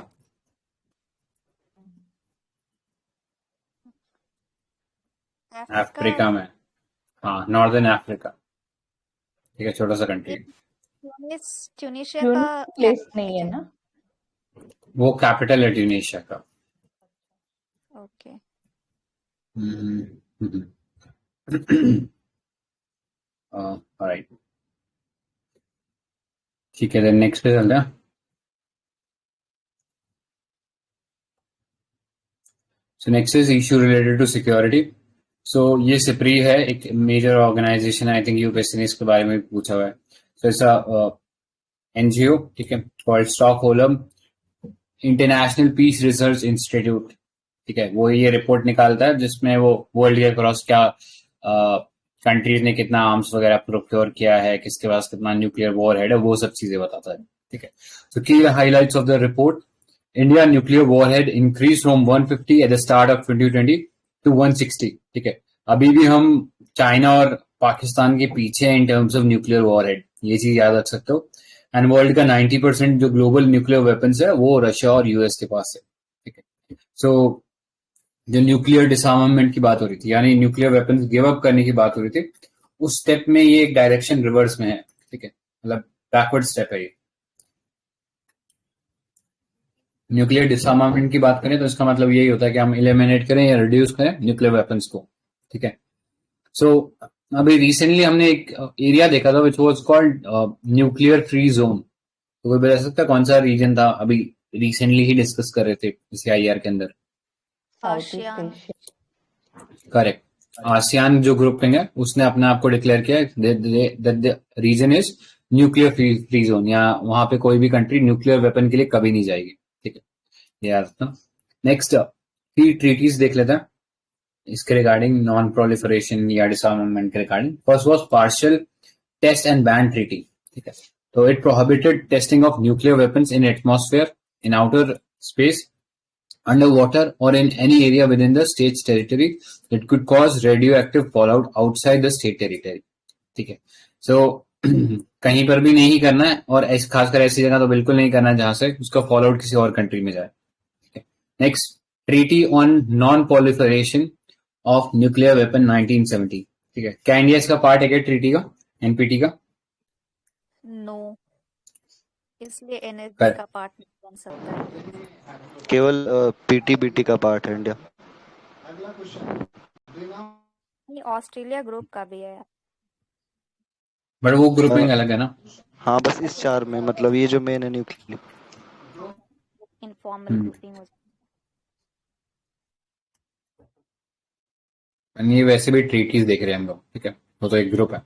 Africa में, हाँ नॉर्दर्न अफ्रीका। ठीक है, छोटा सा कंट्री। ट्यूनिशिया का प्लेस नहीं है ना? वो कैपिटल है ट्यूनेशिया का। ओके। राइट, ठीक है, देन नेक्स्ट पे चलते हैं। So next is issue related to security. So ये सिप्री है, एक major organisation, I think UPSC ने इसके बारे में पूछा हुआ है। सो इट्स एनजीओ, ठीक है, called Stockholm International Peace Research Institute. ठीक है, वो ये रिपोर्ट निकालता है जिसमें वो वर्ल्ड के अक्रॉस क्या कंट्रीज ने कितना आर्म्स वगैरह प्रोक्योर किया है, किसके पास कितना न्यूक्लियर वॉर हेड है, वो सब चीजें बताता है। ठीक है, तो key highlights of the report: India nuclear warhead increase from 150 at the start of 2020 to 160। ठीक है, अभी भी हम चाइना और पाकिस्तान के पीछे हैं इन terms of nuclear war head, ये चीज याद रख सकते हो। एंड वर्ल्ड का 90% जो ग्लोबल न्यूक्लियर वेपन्स है वो रशिया और यूएस के पास है। ठीक है, सो जो न्यूक्लियर डिसआर्मामेंट की बात हो रही थी, यानी न्यूक्लियर वेपन्स गिव अप करने की बात हो रही थी, उस स्टेप में ये एक डायरेक्शन रिवर्स में है। ठीक है, मतलब बैकवर्ड स्टेप है ये। न्यूक्लियर डिसआर्मामेंट की बात करें तो इसका मतलब यही होता है कि हम एलिमिनेट करें या रिड्यूस करें न्यूक्लियर वेपन्स को। ठीक है, सो अभी रिसेंटली हमने एक एरिया देखा था which was called nuclear free zone. तो कोई बता सकता है कौन सा रीजन था? अभी रिसेंटली ही डिस्कस कर रहे थे इस आईआर के अंदर। आसियान। करेक्ट, आसियान जो ग्रुपिंग है उसने अपने आप को डिक्लेयर किया that region is nuclear free zone, या वहां पे कोई भी कंट्री न्यूक्लियर वेपन के लिए कभी नहीं जाएगी। ठीक है, ये याद रखना। नेक्स्ट की ट्रीटीज देख लेते हैं इसके रिगार्डिंग, नॉन प्रोलिफरेशन या डिसआर्मामेंट के regarding. First was partial test and ban treaty. ठीक है, तो it prohibited testing of nuclear weapons in atmosphere, in outer space, underwater, or in any area within the state's territory that could cause radioactive fallout outside the state territory. ठीक है, so कहीं पर भी नहीं करना है, और खासकर ऐसी जगह तो बिल्कुल नहीं करना है जहां से उसका फॉलोआउट किसी और कंट्री में जाए। ठीक है, next, treaty on non proliferation of nuclear weapon 1970। ठीक है, क्या इंडिया इसका पार्ट है क्या ट्रीटी का, एनपीटी का? नो, इसलिए एनएसजी का पार्ट नहीं बन सकता है। केवल पीटीबीटी का पार्ट है इंडिया। नहीं, ऑस्ट्रेलिया ग्रुप का भी है, बट वो ग्रुपिंग अलग है ना। हाँ, बस इस चार में, मतलब ये जो मेन है न्यूक्लियर, इनफॉर्मल ग्रुपिंग हो जाती है। ये वैसे भी ट्रीटीज देख रहे हैं हम लोग। ठीक है, वो तो एक ग्रुप है।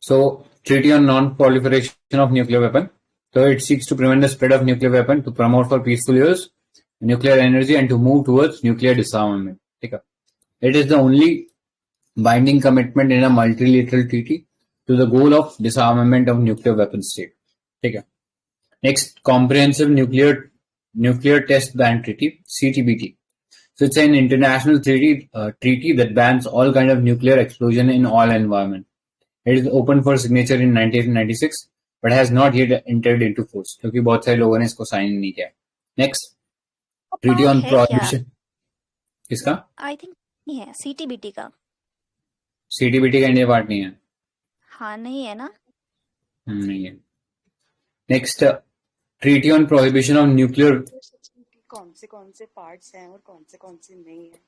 So treaty on non proliferation of nuclear weapon So it seeks to prevent the spread of nuclear weapon, to promote for peaceful use nuclear energy, and to move towards nuclear disarmament. ठीक है. It is the only binding commitment in a multilateral treaty to the goal of disarmament of nuclear weapon state. ठीक है. Next, Comprehensive Nuclear Test Ban Treaty, CTBT. So it's an international treaty that bans all kind of nuclear explosion in all environment. It is open for signature in 1996, but has not yet entered into force, क्योंकि बहुत सारे लोगों ने इसको sign नहीं किया. Next, Treaty on Prohibition. किसका? I think नहीं है, सीटीबीटी का. CTBT का इंडिया पार्ट नहीं है. हाँ नहीं है ना. नहीं है. Next, Treaty on Prohibition of Nuclear. कौन से पार्ट्स हैं और कौन से नहीं है.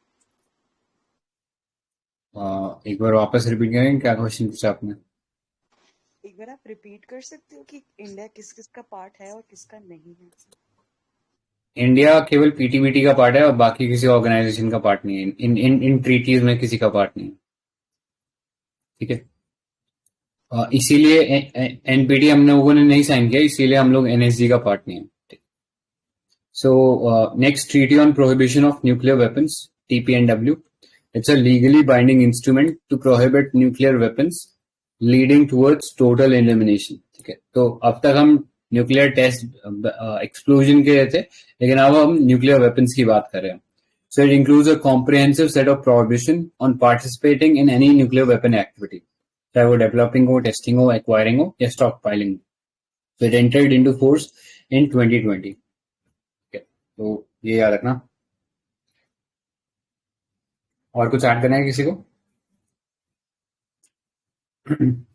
एक बार वापस रिपीट करेंगे, क्या क्वेश्चन पूछा आपने? एक बार आप रिपीट कर सकते हो कि इंडिया किस किस का पार्ट है और किसका नहीं है. इंडिया केवल पीटीबीटी का पार्ट है और बाकी किसी ऑर्गेनाइजेशन का पार्ट नहीं है. इन ट्रीटीज में किसी का पार्ट नहीं है. ठीक है. इसीलिए एनपीटी हम लोगों ने नहीं साइन किया, इसीलिए हम लोग एनएसजी का पार्ट नहीं है. So next, Treaty on Prohibition of Nuclear Weapons, TPNW. It's a legally binding instrument to prohibit nuclear weapons, leading towards total elimination. ठीक है. तो अब तक हम न्यूक्लियर टेस्ट एक्सप्लोजन के थे, लेकिन अब हम न्यूक्लियर वेपन्स की बात कर रहे हैं. So it includes a comprehensive set of prohibition on participating in any nuclear weapon activity, चाहे वो डेवलपिंग हो, टेस्टिंग हो, एक्वायरिंग हो या स्टॉक पाइलिंग हो. So it entered into force in 2020. तो ये याद रखना. और कुछ ऐड करना है किसी को?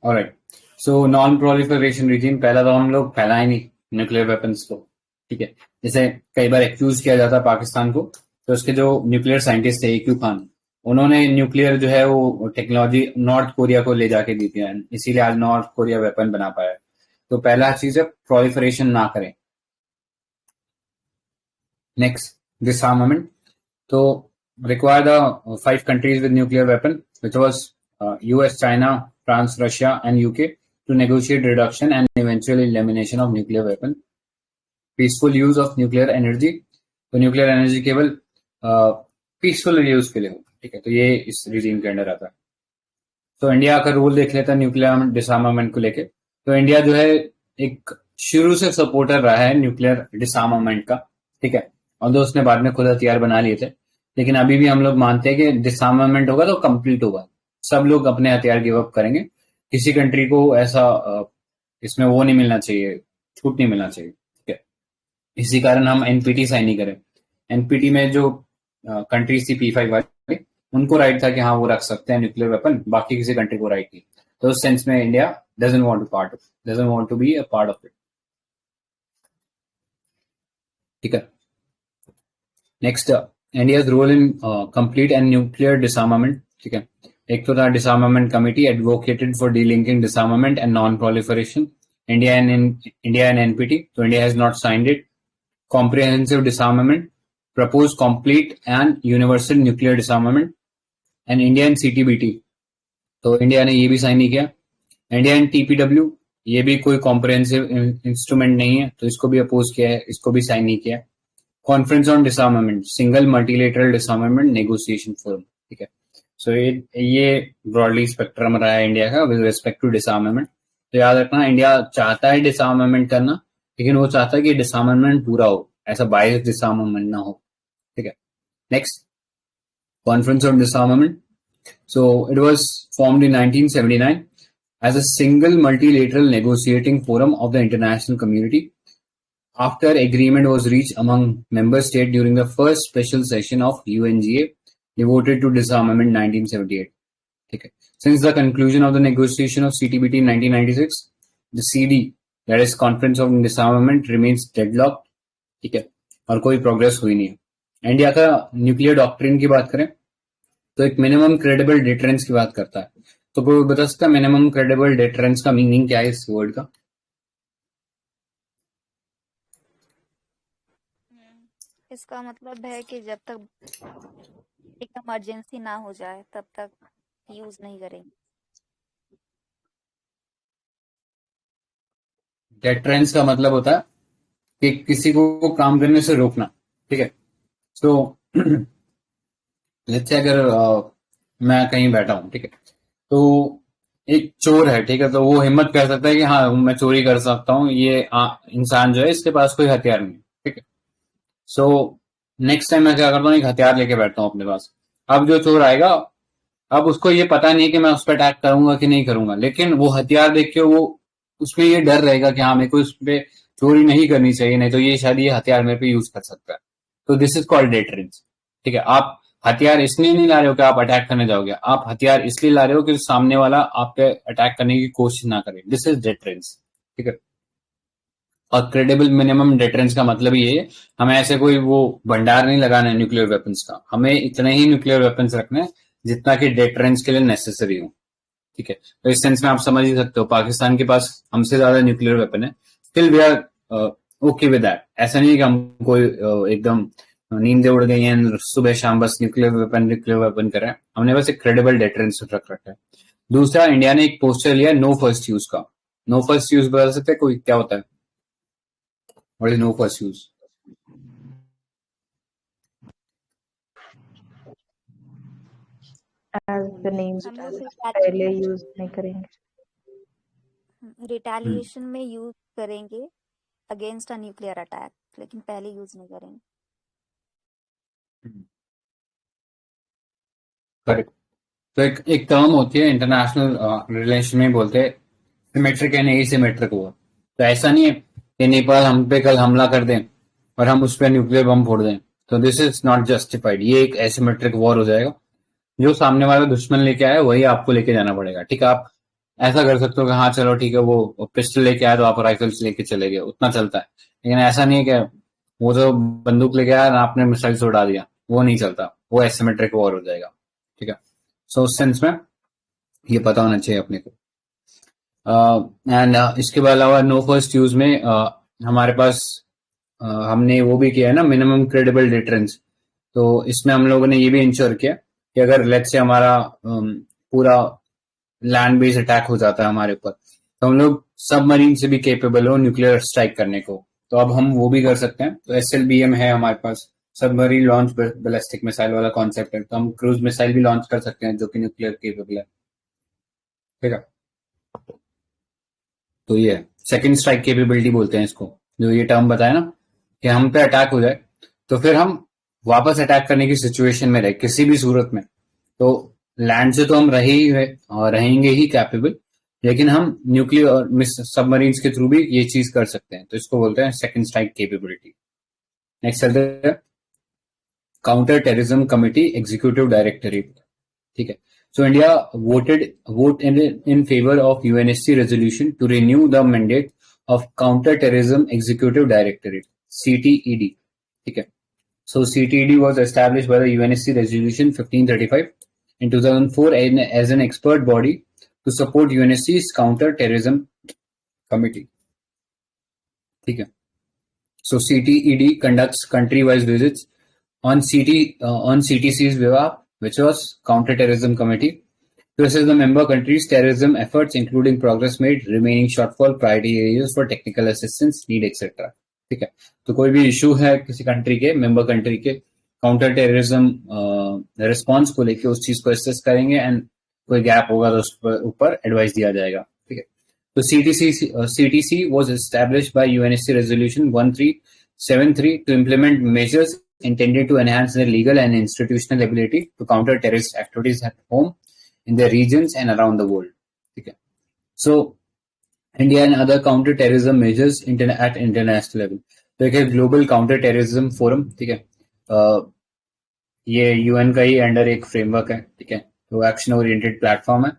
Alright. So non proliferation regime, पहला तो हम लोग फैलाए नहीं न्यूक्लियर वेपन्स को. ठीक है. जैसे कई बार एक्यूज किया जाता है पाकिस्तान को, तो उसके जो न्यूक्लियर साइंटिस्ट थे AQ खान, उन्होंने न्यूक्लियर जो है वो टेक्नोलॉजी नॉर्थ कोरिया को ले जाके दी थी, इसीलिए आज नॉर्थ कोरिया वेपन बना पाया. तो पहला चीज है प्रोलिफरेशन ना करें. Next, disarmament. So require the 5 countries with nuclear weapon, which was US, China, France, Russia, and UK, to negotiate reduction and eventual elimination of nuclear weapon. Peaceful use of nuclear energy. तो nuclear energy केवल peaceful use के लिए हो. ठीक है. तो ये इस regime के अंडर आता है. तो इंडिया का रूल देख लेता है न्यूक्लियर डिसआर्मामेंट को लेके. तो इंडिया जो है एक शुरू से सपोर्टर रहा है न्यूक्लियर डिसआर्मामेंट का. ठीक है. और उसने बाद में खुद हथियार बना लिए थे, लेकिन अभी भी हम लोग मानते हैं कि डिसआर्मामेंट होगा तो कंप्लीट होगा, सब लोग अपने हथियार गिव अप करेंगे. किसी कंट्री को ऐसा इसमें वो नहीं मिलना चाहिए, छूट नहीं मिलना चाहिए. ठीक है. इसी कारण हम एनपीटी साइन नहीं करें. एनपीटी में जो कंट्रीज थी P5 वाली, उनको राइट था कि हाँ वो रख सकते हैं न्यूक्लियर वेपन, बाकी किसी कंट्री को राइट नहीं. तो उस सेंस में India doesn't want to be a part of it. ठीक है. Next, India's role in complete and nuclear disarmament. ठीक है. एक तो था disarmament committee, advocated for delinking disarmament and non proliferation. India and NPT. तो India has not signed it. Comprehensive disarmament, propose complete and universal nuclear disarmament. And India and CTBT. तो India ने ये भी साइन नहीं किया. India and टीपीडब्ल्यू, ये भी कोई कॉम्प्रिहेंसिव इंस्ट्रूमेंट नहीं है, तो इसको भी अपोज किया है, इसको भी साइन नहीं किया. Conference on डिसआर्मामेंट, single multilateral डिसआर्मामेंट negotiation forum. ठीक है. सो ये ब्रॉडली स्पेक्ट्रम रहा है इंडिया का विद रिस्पेक्ट टू डिसआर्मामेंट. तो याद रखना, इंडिया चाहता है डिसआर्मामेंट करना, लेकिन वो चाहता है कि डिसआर्मामेंट पूरा हो, ऐसा बायस डिसआर्मामेंट ना हो. ठीक है. Next, conference on डिसआर्मामेंट. So it was formed in 1979 as a single multilateral negotiating forum of the international community after agreement was reached among member states during the first special session of UNGA devoted to disarmament 1978. Okay. Since the conclusion of the negotiation of CTBT in 1996, the CD, that is Conference on Disarmament, remains deadlocked. ठीक है. और कोई progress हुई नहीं है. India का nuclear doctrine की बात करें तो एक मिनिमम क्रेडिबल डिटरेंस की बात करता है. तो कोई बता सकता है मिनिमम क्रेडिबल डिटरेंस का मीनिंग क्या है इस वर्ड का? इसका मतलब है कि जब तक एक इमरजेंसी ना हो जाए तब तक यूज नहीं करेंगे. डेटरेंस का मतलब होता है कि किसी को काम करने से रोकना, ठीक है। सो लेट्स से अगर मैं कहीं बैठा हूँ, ठीक है, तो एक चोर है, ठीक है, तो वो हिम्मत कर सकता है कि हाँ मैं चोरी कर सकता हूँ, ये इंसान जो है इसके पास कोई हथियार नहीं, ठीक है। सो नेक्स्ट टाइम मैं क्या करता हूँ, एक हथियार लेके बैठता हूँ अपने पास। अब जो चोर आएगा, अब उसको ये पता नहीं कि मैं उस पर अटैक करूंगा कि नहीं करूंगा, लेकिन वो हथियार देख के वो उसमें ये डर रहेगा कि हाँ मेरे को उस पर चोरी नहीं करनी चाहिए, नहीं तो ये शायद ये हथियार मेरे पे यूज कर सकता है। तो दिस इज कॉल्ड डेटरेंस, ठीक है। आप हथियार इसलिए नहीं ला रहे हो कि आप अटैक करने जाओगे, आप हथियार इसलिए ला रहे हो कि सामने वाला आप पे अटैक करने की कोशिश ना करे। दिस इज डेटरेंस, ठीक है। और क्रेडिबल मिनिमम डेटरेंस का मतलब ये है, हमें ऐसे कोई वो भंडार नहीं लगाना है न्यूक्लियर वेपन्स का, हमें इतने ही न्यूक्लियर वेपन्स रखने जितना कि डेटरेंस के लिए नेसेसरी हो, ठीक है। तो इस सेंस में आप समझ ही सकते हो, पाकिस्तान के पास हमसे ज्यादा न्यूक्लियर वेपन है, still we are okay with that. ऐसा नहीं है कि हम कोई एकदम नींद उड़ गई है, सुबह शाम बस न्यूक्लियर वेपन कर रहे हैं, हमने बस एक क्रेडिबल डेटरेंस रख रखा है। दूसरा, इंडिया ने एक पोस्टर लिया नो फर्स्ट यूज का। नो फर्स्ट यूज बता सकते हैं कोई, क्या होता है? What is no first use? As the name हम लोग पहले यूज नहीं करेंगे, रिटेलिएशन में यूज करेंगे अगेंस्ट अ न्यूक्लियर अटैक, लेकिन पहले यूज नहीं करेंगे। करेक्ट। तो एक टर्म होती है इंटरनेशनल रिलेशन में, बोलते हैं सिमेट्रिक एंड एसिमेट्रिक वॉर। तो ऐसा नहीं है कि नेपाल हम पे कल हमला कर दें और हम उस पर न्यूक्लियर बम फोड़ दें, तो दिस इज नॉट जस्टिफाइड। ये एक एसिमेट्रिक वॉर हो जाएगा, जो सामने वाला दुश्मन लेके आया वही आपको लेके जाना पड़ेगा, ठीक है। आप ऐसा कर सकते हो कि हाँ चलो ठीक है, वो पिस्टल लेके आया तो आप राइफल्स लेके चले गए, उतना चलता है। लेकिन ऐसा नहीं है कि वो जो बंदूक लेके आया ना आपने मिसाइल से उड़ा दिया, वो नहीं चलता, वो एसिमेट्रिक वॉर हो जाएगा, ठीक है। सो उस सेंस में ये पता होना चाहिए अपने को। एंड इसके अलावा नो फर्स्ट यूज में हमारे पास हमने वो भी किया है ना, मिनिमम क्रेडिबल डिटरेंस। तो इसमें हम लोगों ने ये भी इंश्योर किया कि अगर लेट्स से हमारा पूरा लैंड बेस अटैक हो जाता है हमारे ऊपर, तो हम लोग सबमरीन से भी केपेबल हो न्यूक्लियर स्ट्राइक करने को, तो अब हम वो भी कर सकते हैं। तो SLBM है हमारे पास, सबमरीन लॉन्च बैलिस्टिक मिसाइल वाला कॉन्सेप्ट है, तो हम क्रूज मिसाइल भी लॉन्च कर सकते हैं जो कि न्यूक्लियर केपेबल है, ठीक है। तो ये सेकंड स्ट्राइक केपेबिलिटी बोलते हैं इसको, जो ये टर्म बताया ना कि हम पे अटैक हो जाए तो फिर हम वापस अटैक करने की सिचुएशन में रहे किसी भी सूरत में, तो लैंड से तो हम रहेंगे ही कैपेबल, लेकिन हम न्यूक्लियर और सबमरीन्स के थ्रू भी ये चीज कर सकते हैं, तो इसको बोलते हैं सेकंड स्ट्राइक केपेबिलिटी। नेक्स्ट चलते हैं counter terrorism committee executive directorate, ठीक है। So India vote in favor of UNSC resolution to renew the mandate of Counter-Terrorism Executive Directorate (CTED). ठीक है। So CTED was established by the UNSC Resolution 1535 in 2004 as an expert body to support UNSC's Counter-Terrorism Committee. ठीक है। So CTED conducts country-wise visits on CTC's behalf, which was Counter-Terrorism Committee, to assess the member countries' terrorism efforts, including progress made, remaining shortfall, priority areas for technical assistance, need, etc. ठीक है। तो कोई भी issue है किसी country के, member country के counter terrorism response को लेके उस चीज को असेस करेंगे, एंड कोई गैप होगा तो उस पर ऊपर एडवाइस दिया जाएगा, ठीक है। तो CTC was established by UNSC Resolution 1373 to implement measures intended to enhance their legal and institutional ability to counter terrorist activities at home, in their regions and around the world. Okay. So, India and other counter-terrorism measures at international level. तो एक है global counter terrorism forum, ठीक है। ये UN का ही under एक framework है, ठीक है। तो एक्शन ओरिएंटेड प्लेटफॉर्म है,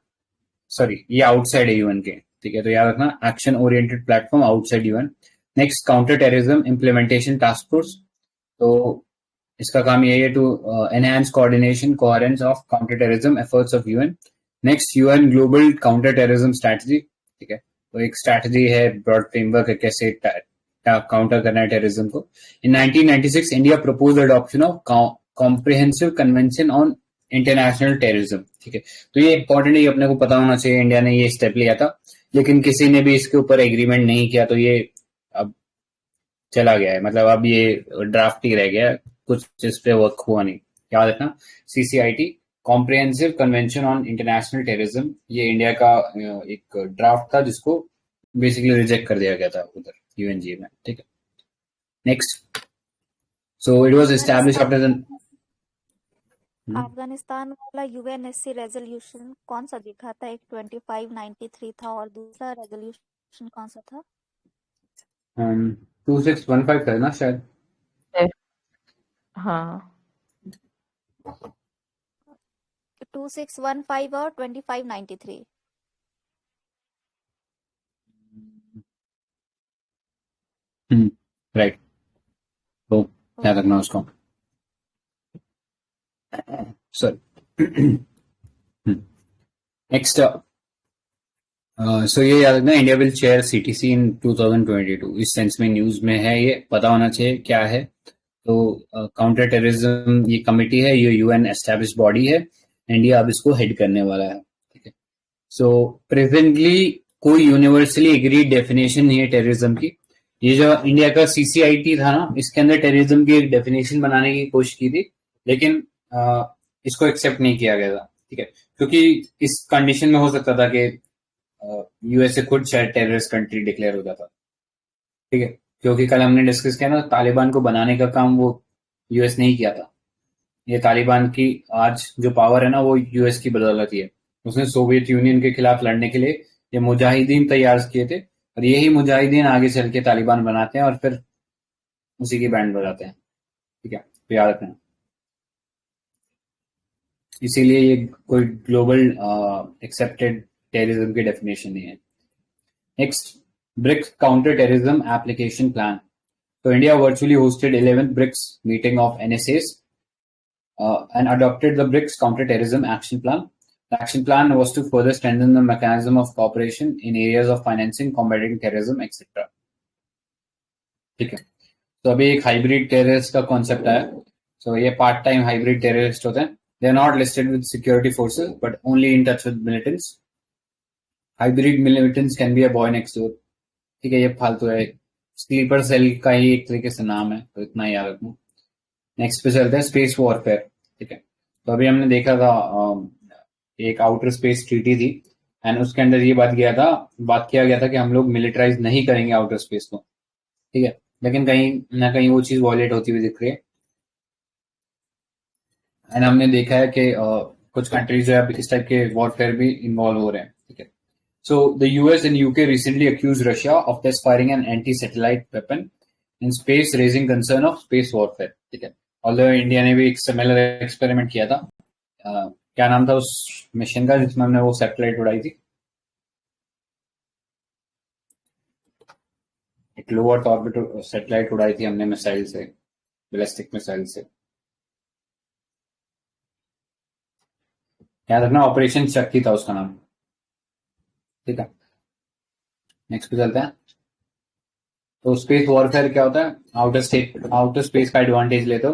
सॉरी ये आउटसाइड है UN के, ठीक है। तो याद रखना, action oriented platform outside UN। Next, counter terrorism implementation task force. तो इसका काम यही है to enhance coordination coherence of counter terrorism efforts of UN। Next, UN global counter terrorism strategy, ठीक है। तो एक स्ट्रैटेजी है, ब्रॉड फ्रेमवर्क है कैसे काउंटर करना है टेररिज्म को। इन 1996 India propose adoption of comprehensive convention on international terrorism, ठीक है। तो ये इंपॉर्टेंट है, अपने को पता होना चाहिए, इंडिया ने ये स्टेप लिया था लेकिन किसी ने भी इसके ऊपर एग्रीमेंट नहीं किया, तो ये अब चला गया है, मतलब अब ये ड्राफ्ट ही रह गया है, कुछ इस पे वर्क हुआ नहीं। याद रखना, CCIT comprehensive convention on international terrorism, ये इंडिया का एक ड्राफ्ट था जिसको बेसिकली रिजेक्ट कर दिया गया था उधर UNGA में। ठीक है, next. So it was established after the Afghanistan वाला UNSC रेजोल्यूशन कौन सा दिखा था? एक 2593 था और दूसरा रेजोल्यूशन कौन सा था? 2615 था ना शायद। हाँ, 2615 और 2593। राइट, तो याद रखना उसको। Sorry, next. सो ये याद रखना, इंडिया विल चेयर CTC इन 2022। इस सेंस में न्यूज में है, ये पता होना चाहिए क्या है। तो काउंटर टेररिज्म ये कमिटी है, ये UN एस्टैब्लिश बॉडी है, इंडिया अब इसको हेड करने वाला है। ठीक है, सो प्रेजेंटली कोई यूनिवर्सली एग्रीड डेफिनेशन नहीं है टेररिज्म की। ये जो इंडिया का CCIT था ना, इसके अंदर टेररिज्म की एक डेफिनेशन बनाने की कोशिश की थी, लेकिन इसको एक्सेप्ट नहीं किया गया था। ठीक है, क्योंकि इस कंडीशन में हो सकता था कि USA खुद शायद टेररिस्ट कंट्री डिक्लेयर हो जाता। ठीक है, क्योंकि कल हमने डिस्कस किया ना, तालिबान को बनाने का काम वो US नहीं किया था। ये तालिबान की आज जो पावर है ना, वो US की बदौलत ही है। उसने सोवियत यूनियन के खिलाफ लड़ने के लिए ये मुजाहिदीन तैयार किए थे, और यही मुजाहिदीन आगे चल के तालिबान बनाते हैं और फिर उसी की बैंड बजाते हैं। ठीक है, तो याद रखना, इसीलिए ये कोई ग्लोबल एक्सेप्टेड टेररिज्म की डेफिनेशन नहीं है। Next, BRICS counter terrorism application plan. तो India virtually hosted 11th BRICS meeting of NSAs and adopted the BRICS counter-terrorism action plan. The action plan was to further strengthen the mechanism of cooperation in areas of financing, combating terrorism, etc. ठीक है, तो अभी एक hybrid terrorist का concept आया। सो ये part time hybrid terrorist होते हैं। They are not listed with security forces but only in touch with militants. Hybrid militants can be a boy next door. ठीक है, ये फालतू है, स्लीपर सेल का ही एक तरीके से नाम है, तो इतना याद रखना। नेक्स्ट पे चलते हैं, स्पेस वॉरफेयर। ठीक है, तो अभी हमने देखा था एक आउटर स्पेस ट्रीटी थी, एंड उसके अंदर ये बात किया गया था कि हम लोग मिलिटराइज नहीं करेंगे आउटर स्पेस को। ठीक है, लेकिन कहीं ना कहीं वो चीज वॉयलेट होती हुई दिख रही है, एंड हमने देखा है कि कुछ कंट्रीज जो है इस टाइप के वॉरफेयर भी इन्वॉल्व हो रहे हैं। ठीक है, so the US and UK recently accused Russia of test firing an anti-satellite weapon in space, raising concern of space warfare. ठीक है, ऑल्दो इंडिया ने भी एक सिमिलर एक्सपेरिमेंट किया था। क्या नाम था उस मिशन का जिसमें हमने वो सैटेलाइट उड़ाई थी? एक लो अर्थ ऑर्बिट सैटेलाइट उड़ाई थी हमने मिसाइल से, बैलिस्टिक मिसाइल से। याद रखना, ऑपरेशन शक्ति था उसका नाम। ठीक है, नेक्स्ट पे चलते हैं। तो स्पेस वॉरफेयर क्या होता है? आउटर स्पेस का एडवांटेज लेते हो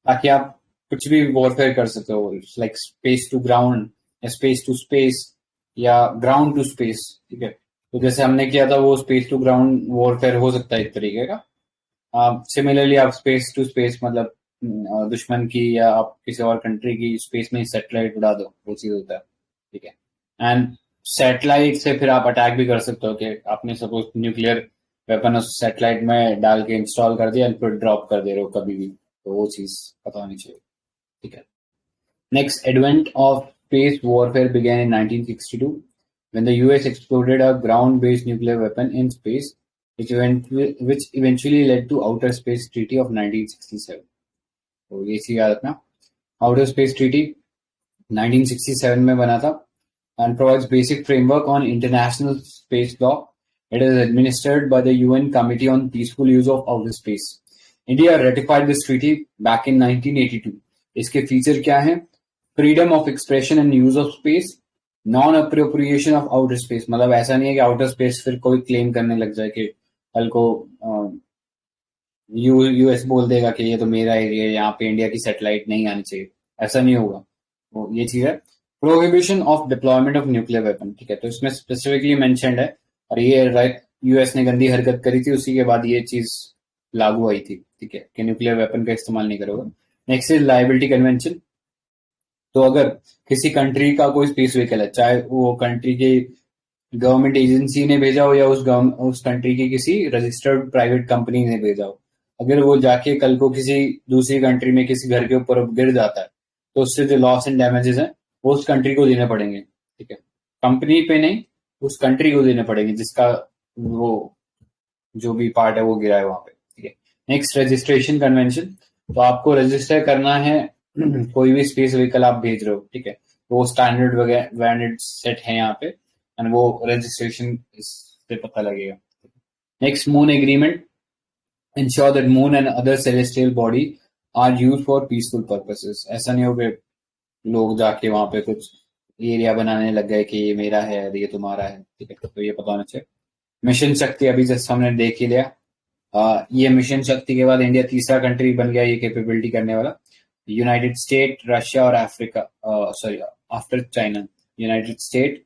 ताकि आप कुछ भी वॉरफेयर कर सकते हो, लाइक स्पेस टू ग्राउंड या स्पेस टू स्पेस या ग्राउंड टू स्पेस। ठीक है, तो जैसे हमने किया था वो स्पेस टू ग्राउंड वॉरफेयर हो सकता है एक तरीके का। सिमिलरली आप स्पेस टू स्पेस मतलब दुश्मन की या आप किसी और कंट्री की स्पेस में सैटेलाइट उड़ा दो, वो चीज होता है। ठीक है, एंड सैटेलाइट से फिर आप अटैक भी कर सकते हो कि आपने सपोज न्यूक्लियर वेपन उस सैटेलाइट में डाल के इंस्टॉल कर दिया, फिर ड्रॉप कर दे रहे हो कभी भी, तो वो चीज पता होनी चाहिए। ठीक है, next, advent of space warfare began in 1962 when the US exploded a ground-based nuclear weapon in space, which eventually led to Outer Space Treaty of 1967. तो ये चीज याद रखना, आउटर स्पेस ट्रीटी 1967 में बना था and provides basic framework on international space law. It is administered by the UN Committee on Peaceful Use of Outer Space. India ratified this treaty back in 1982. इसके feature क्या हैं? Freedom of expression and use of space, non appropriation of outer space. मतलब ऐसा नहीं है कि outer space फिर कोई क्लेम करने लग जाए कि कल को US बोल देगा कि ये तो मेरा एरिया है, यहाँ पे इंडिया की सैटेलाइट नहीं आनी चाहिए, ऐसा नहीं होगा। तो ये चीज है। Prohibition of deployment of nuclear weapon, ठीक है, तो इसमें स्पेसिफिकली मेंशन्ड है, और ये राइट यूएस ने गंदी हरकत करी थी, उसी के बाद ये चीज लागू आई थी, ठीक है, कि न्यूक्लियर वेपन का इस्तेमाल नहीं करोगे। Next is liability convention. तो अगर किसी कंट्री का कोई स्पेस व्हीकल है, चाहे वो कंट्री के गवर्नमेंट एजेंसी ने भेजा हो या उस कंट्री की किसी रजिस्टर्ड प्राइवेट कंपनी ने भेजा हो, अगर वो जाके कल को किसी दूसरी कंट्री में किसी घर के ऊपर गिर जाता है, तो उससे जो लॉस एंड डैमेजेस हैं वो उस कंट्री को देने पड़ेंगे, ठीक है, कंपनी पे नहीं, उस कंट्री को देने पड़ेंगे जिसका वो जो भी पार्ट है वो गिरा है वहां पे, ठीक है। Next registration convention. तो आपको रजिस्टर करना है कोई भी स्पेस व्हीकल आप भेज रहे हो, ठीक है, तो वो स्टैंडर्ड वगैरह सेट है यहाँ पे, एंड वो रजिस्ट्रेशन से पता लगेगा। Next moon agreement. ensure that moon and other celestial body are used for peaceful purposes। ऐसा नहीं हो कि लोग जाके वहां पे कुछ एरिया बनाने लग गए कि ये मेरा है ये तुम्हारा है, ठीक है, तो ये पता होना चाहिए। मिशन शक्ति अभी जस्ट हमने देख ही लिया। ये मिशन शक्ति के बाद इंडिया तीसरा कंट्री बन गया ये कैपेबिलिटी करने वाला। यूनाइटेड स्टेट, रशिया और Africa, sorry after China, United state,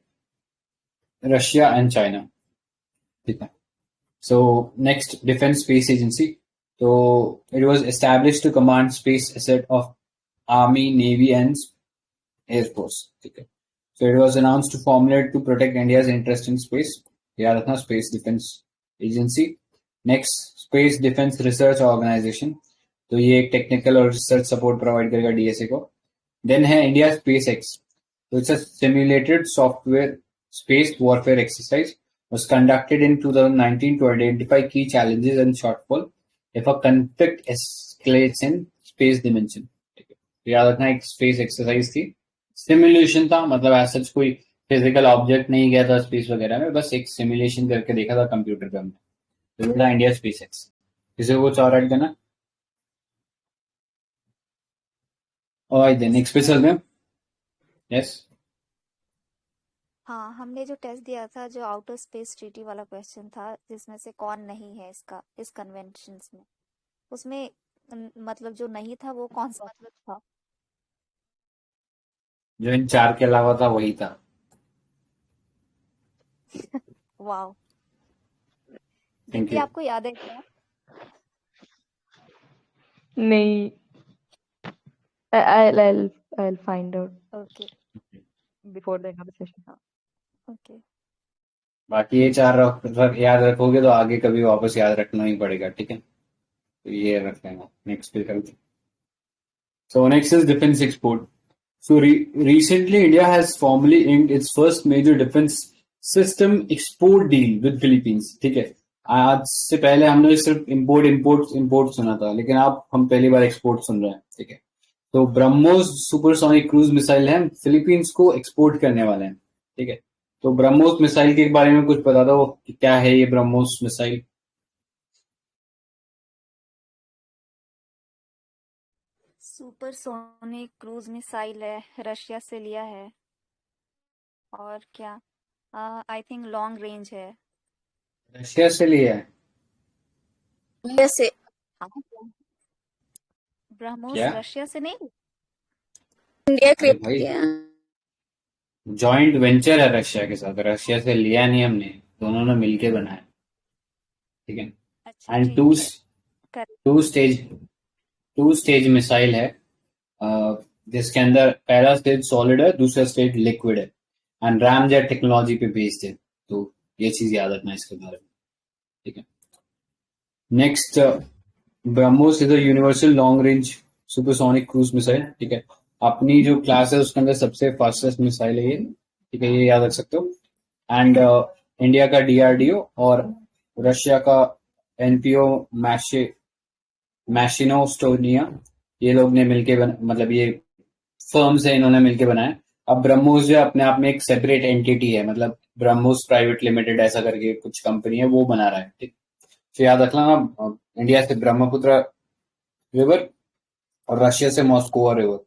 Russia and China, ठीक है। So next, Defense Space Agency. So it was established to command space asset of Army, Navy, and Air Force. Okay. So it was announced to formulate to protect India's interest in space. याद रखना, Space Defense Agency. Next, Space Defense Research Organization. तो ये एक technical और research support provide करेगा DSA को। Then है India space x. तो it's a simulated software space warfare exercise was conducted in 2019 to identify key challenges and shortfall if a conflict escalates in space dimension। तो याद रखना एक space exercise थी, simulation था, मतलब ऐसा कोई फिजिकल ऑब्जेक्ट नहीं गया था स्पेस वगैरह में, बस एक सिमुलेशन करके देखा था कंप्यूटर पे हमने। तो इंडिया स्पेस एक्स। किसी को कुछ और ऐड करना? और देन नेक्स्ट पे चलते हैं। यस हाँ, हमने जो टेस्ट दिया था, जो आउटर स्पेस ट्रीटी वाला क्वेश्चन था, जिसमें से कौन नहीं है इसका इस कन्वेंशंस में, उसमें मतलब जो नहीं था वो कौन सा था? जो इन चार के अलावा था वही था। वाओ, थैंक दीदी यू। आपको याद है क्या? नहीं, I'll find out okay before the end of the session. हाँ। ओके बाकी ये चार याद रखोगे तो आगे कभी वापस याद रखना ही पड़ेगा, ठीक है, तो ये रख लेना। नेक्स्ट पे करते। So next is defense export. So recently India has formally inked its first major defense system export deal with Philippines, ठीक है। आज से पहले हमने सिर्फ इंपोर्ट सुना था, लेकिन अब हम पहली बार एक्सपोर्ट सुन रहे हैं, ठीक है। तो ब्रह्मोस सुपरसोनिक क्रूज मिसाइल है, फिलीपींस को एक्सपोर्ट करने वाले हैं, ठीक है। तो ब्रह्मोस मिसाइल के बारे में कुछ बता दो, क्या है ये BrahMos missile? Supersonic cruise missile है, रशिया से लिया है, और क्या आई थिंक लॉन्ग रेंज है। रशिया से लिया है? इंडिया से? ब्रह्मोस क्या? रशिया से नहीं, इंडिया अरे भाई, जॉइंट वेंचर है रशिया के साथ, रशिया से लिया नहीं हमने, दोनों ने मिलके बनाया, ठीक है। अच्छा एंड ठीक है, करेक्ट। टू स्टेज मिसाइल है, जिसके अंदर पहला स्टेज सॉलिड है, दूसरा स्टेज लिक्विड है, एंड रामजेट टेक्नोलॉजी पे बेस्ड है, तो ये चीज याद रखना इसके बारे में, ठीक है। Next, BrahMos is a universal long range supersonic cruise missile, ठीक है। अपनी जो क्लास है उसके अंदर सबसे फास्टेस्ट मिसाइल है ये, ठीक है, ये याद रख सकते हो। एंड इंडिया का डीआरडीओ और रशिया का एनपीओ मैशिनोस्टोनिया, ये लोग ने मिलके मतलब ये फर्म्स है, इन्होंने मिलके बनाया। अब ब्रह्मोस जो अपने आप में एक सेपरेट एंटिटी है, मतलब ब्रह्मोस प्राइवेट लिमिटेड ऐसा करके कुछ कंपनी है, वो बना रहा है, ठीक। तो याद रखना, इंडिया से ब्रह्मपुत्र रिवर और रशिया से मॉस्को रिवर,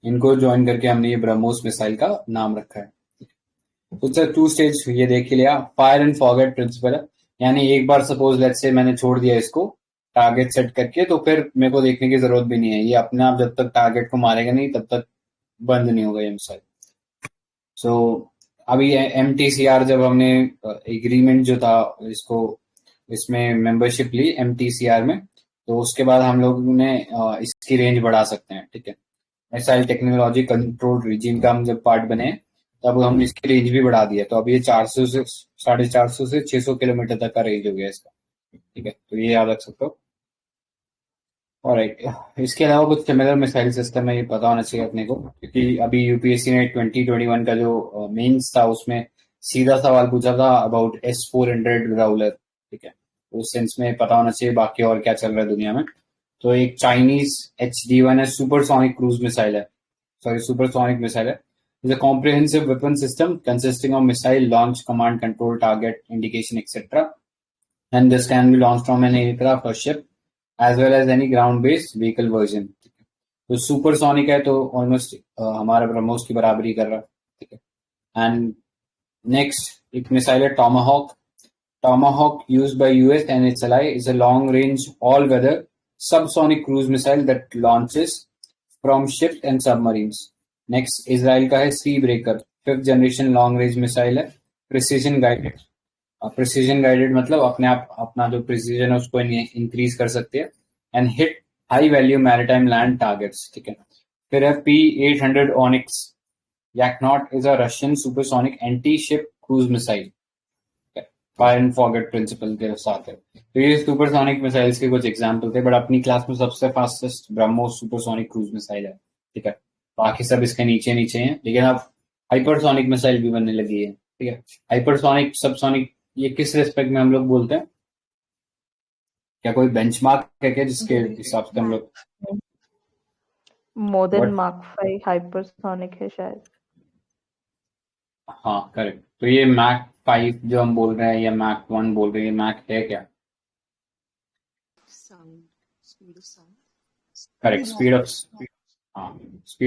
इनको ज्वाइन करके हमने ये ब्रह्मोस मिसाइल का नाम रखा है। तो सर टू स्टेज ये देख लिया, फायर एंड फॉरगेट प्रिंसिपल है, यानी एक बार सपोज लेट्स से मैंने छोड़ दिया इसको टारगेट सेट करके, तो फिर मेरे को देखने की जरूरत भी नहीं है, ये अपने आप जब तक टारगेट को मारेगा नहीं तब तक बंद नहीं होगा ये मिसाइल। सो अभी MTCR जब हमने एग्रीमेंट जो था इसमें मेंबरशिप ली MTCR में, तो उसके बाद हम लोग ने इसकी रेंज बढ़ा सकते हैं, ठीक है। मिसाइल टेक्नोलॉजी कंट्रोल रिजीम का हम जब पार्ट बने तब हम इसकी रेंज भी बढ़ा दिया, तो अब ये 400 से 450 से 600 किलोमीटर तक का रेंज हो गया इसका, ठीक है। तो ये याद रख सकते हो। ऑलराइट, इसके अलावा कुछ सिमिलर मिसाइल सिस्टम है, ये पता होना चाहिए अपने को, क्योंकि अभी यूपीएससी ने 2021 का जो मेंस था उसमें सीधा सवाल पूछा था अबाउट S-400 ग्राउलर, ठीक है। उस सेंस में पता होना चाहिए बाकी और क्या चल रहा है दुनिया में। तो एक चाइनीज HD-1 है, सुपरसोनिक क्रूज मिसाइल है, सॉरी सुपरसोनिक मिसाइल है। Is a comprehensive weapon system consisting of missile launch, command, control, target indication etcetera, and this can be launch from an aircraft और ship as well as any ground-based vehicle version। तो supersonic है, तो almost हमारा ब्रह्मोस की बराबरी कर रहा है, ठीक है। एंड नेक्स्ट एक मिसाइल है Tomahawk. Tomahawk used by US and its ally is a long range all weather subsonic cruise missile that launches from ships and submarines. Next Israel का है Sea Breaker, 5th generation long range missile है, precision guided. Precision guided मतलब अपने आप अपना जो precision है उसको इंक्रीज कर सकते हैं, and hit high value maritime land targets, ठीक है। फिर है P-800 Onyx. Yakhont is a Russian supersonic anti ship cruise missile, fire and forget principle के साथ है। तो ये सुपरसोनिक मिसाइल्स के कुछ एग्जाम्पल थे, बट अपनी क्लास में सबसे fastest BrahMos supersonic cruise missile है, ठीक है। बाकी सब इसके नीचे नीचे हैं, लेकिन अब हाइपरसोनिक मिसाइल भी बनने लगी है, ठीक है। हाइपरसोनिक, सबसोनिक, ये किस रेस्पेक्ट में हम लोग बोलते हैं? क्या कोई बेंचमार्क है क्या जिसके हिसाब से हम लोग? मोर देन Mach 5 हाइपरसोनिक है शायद। हाँ करेक्ट। तो ये Mach 5 जो हम बोल रहे हैं या Mach 1 बोल रहे हैं, Mach है क्या? Sound, speed of sound. Correct, speed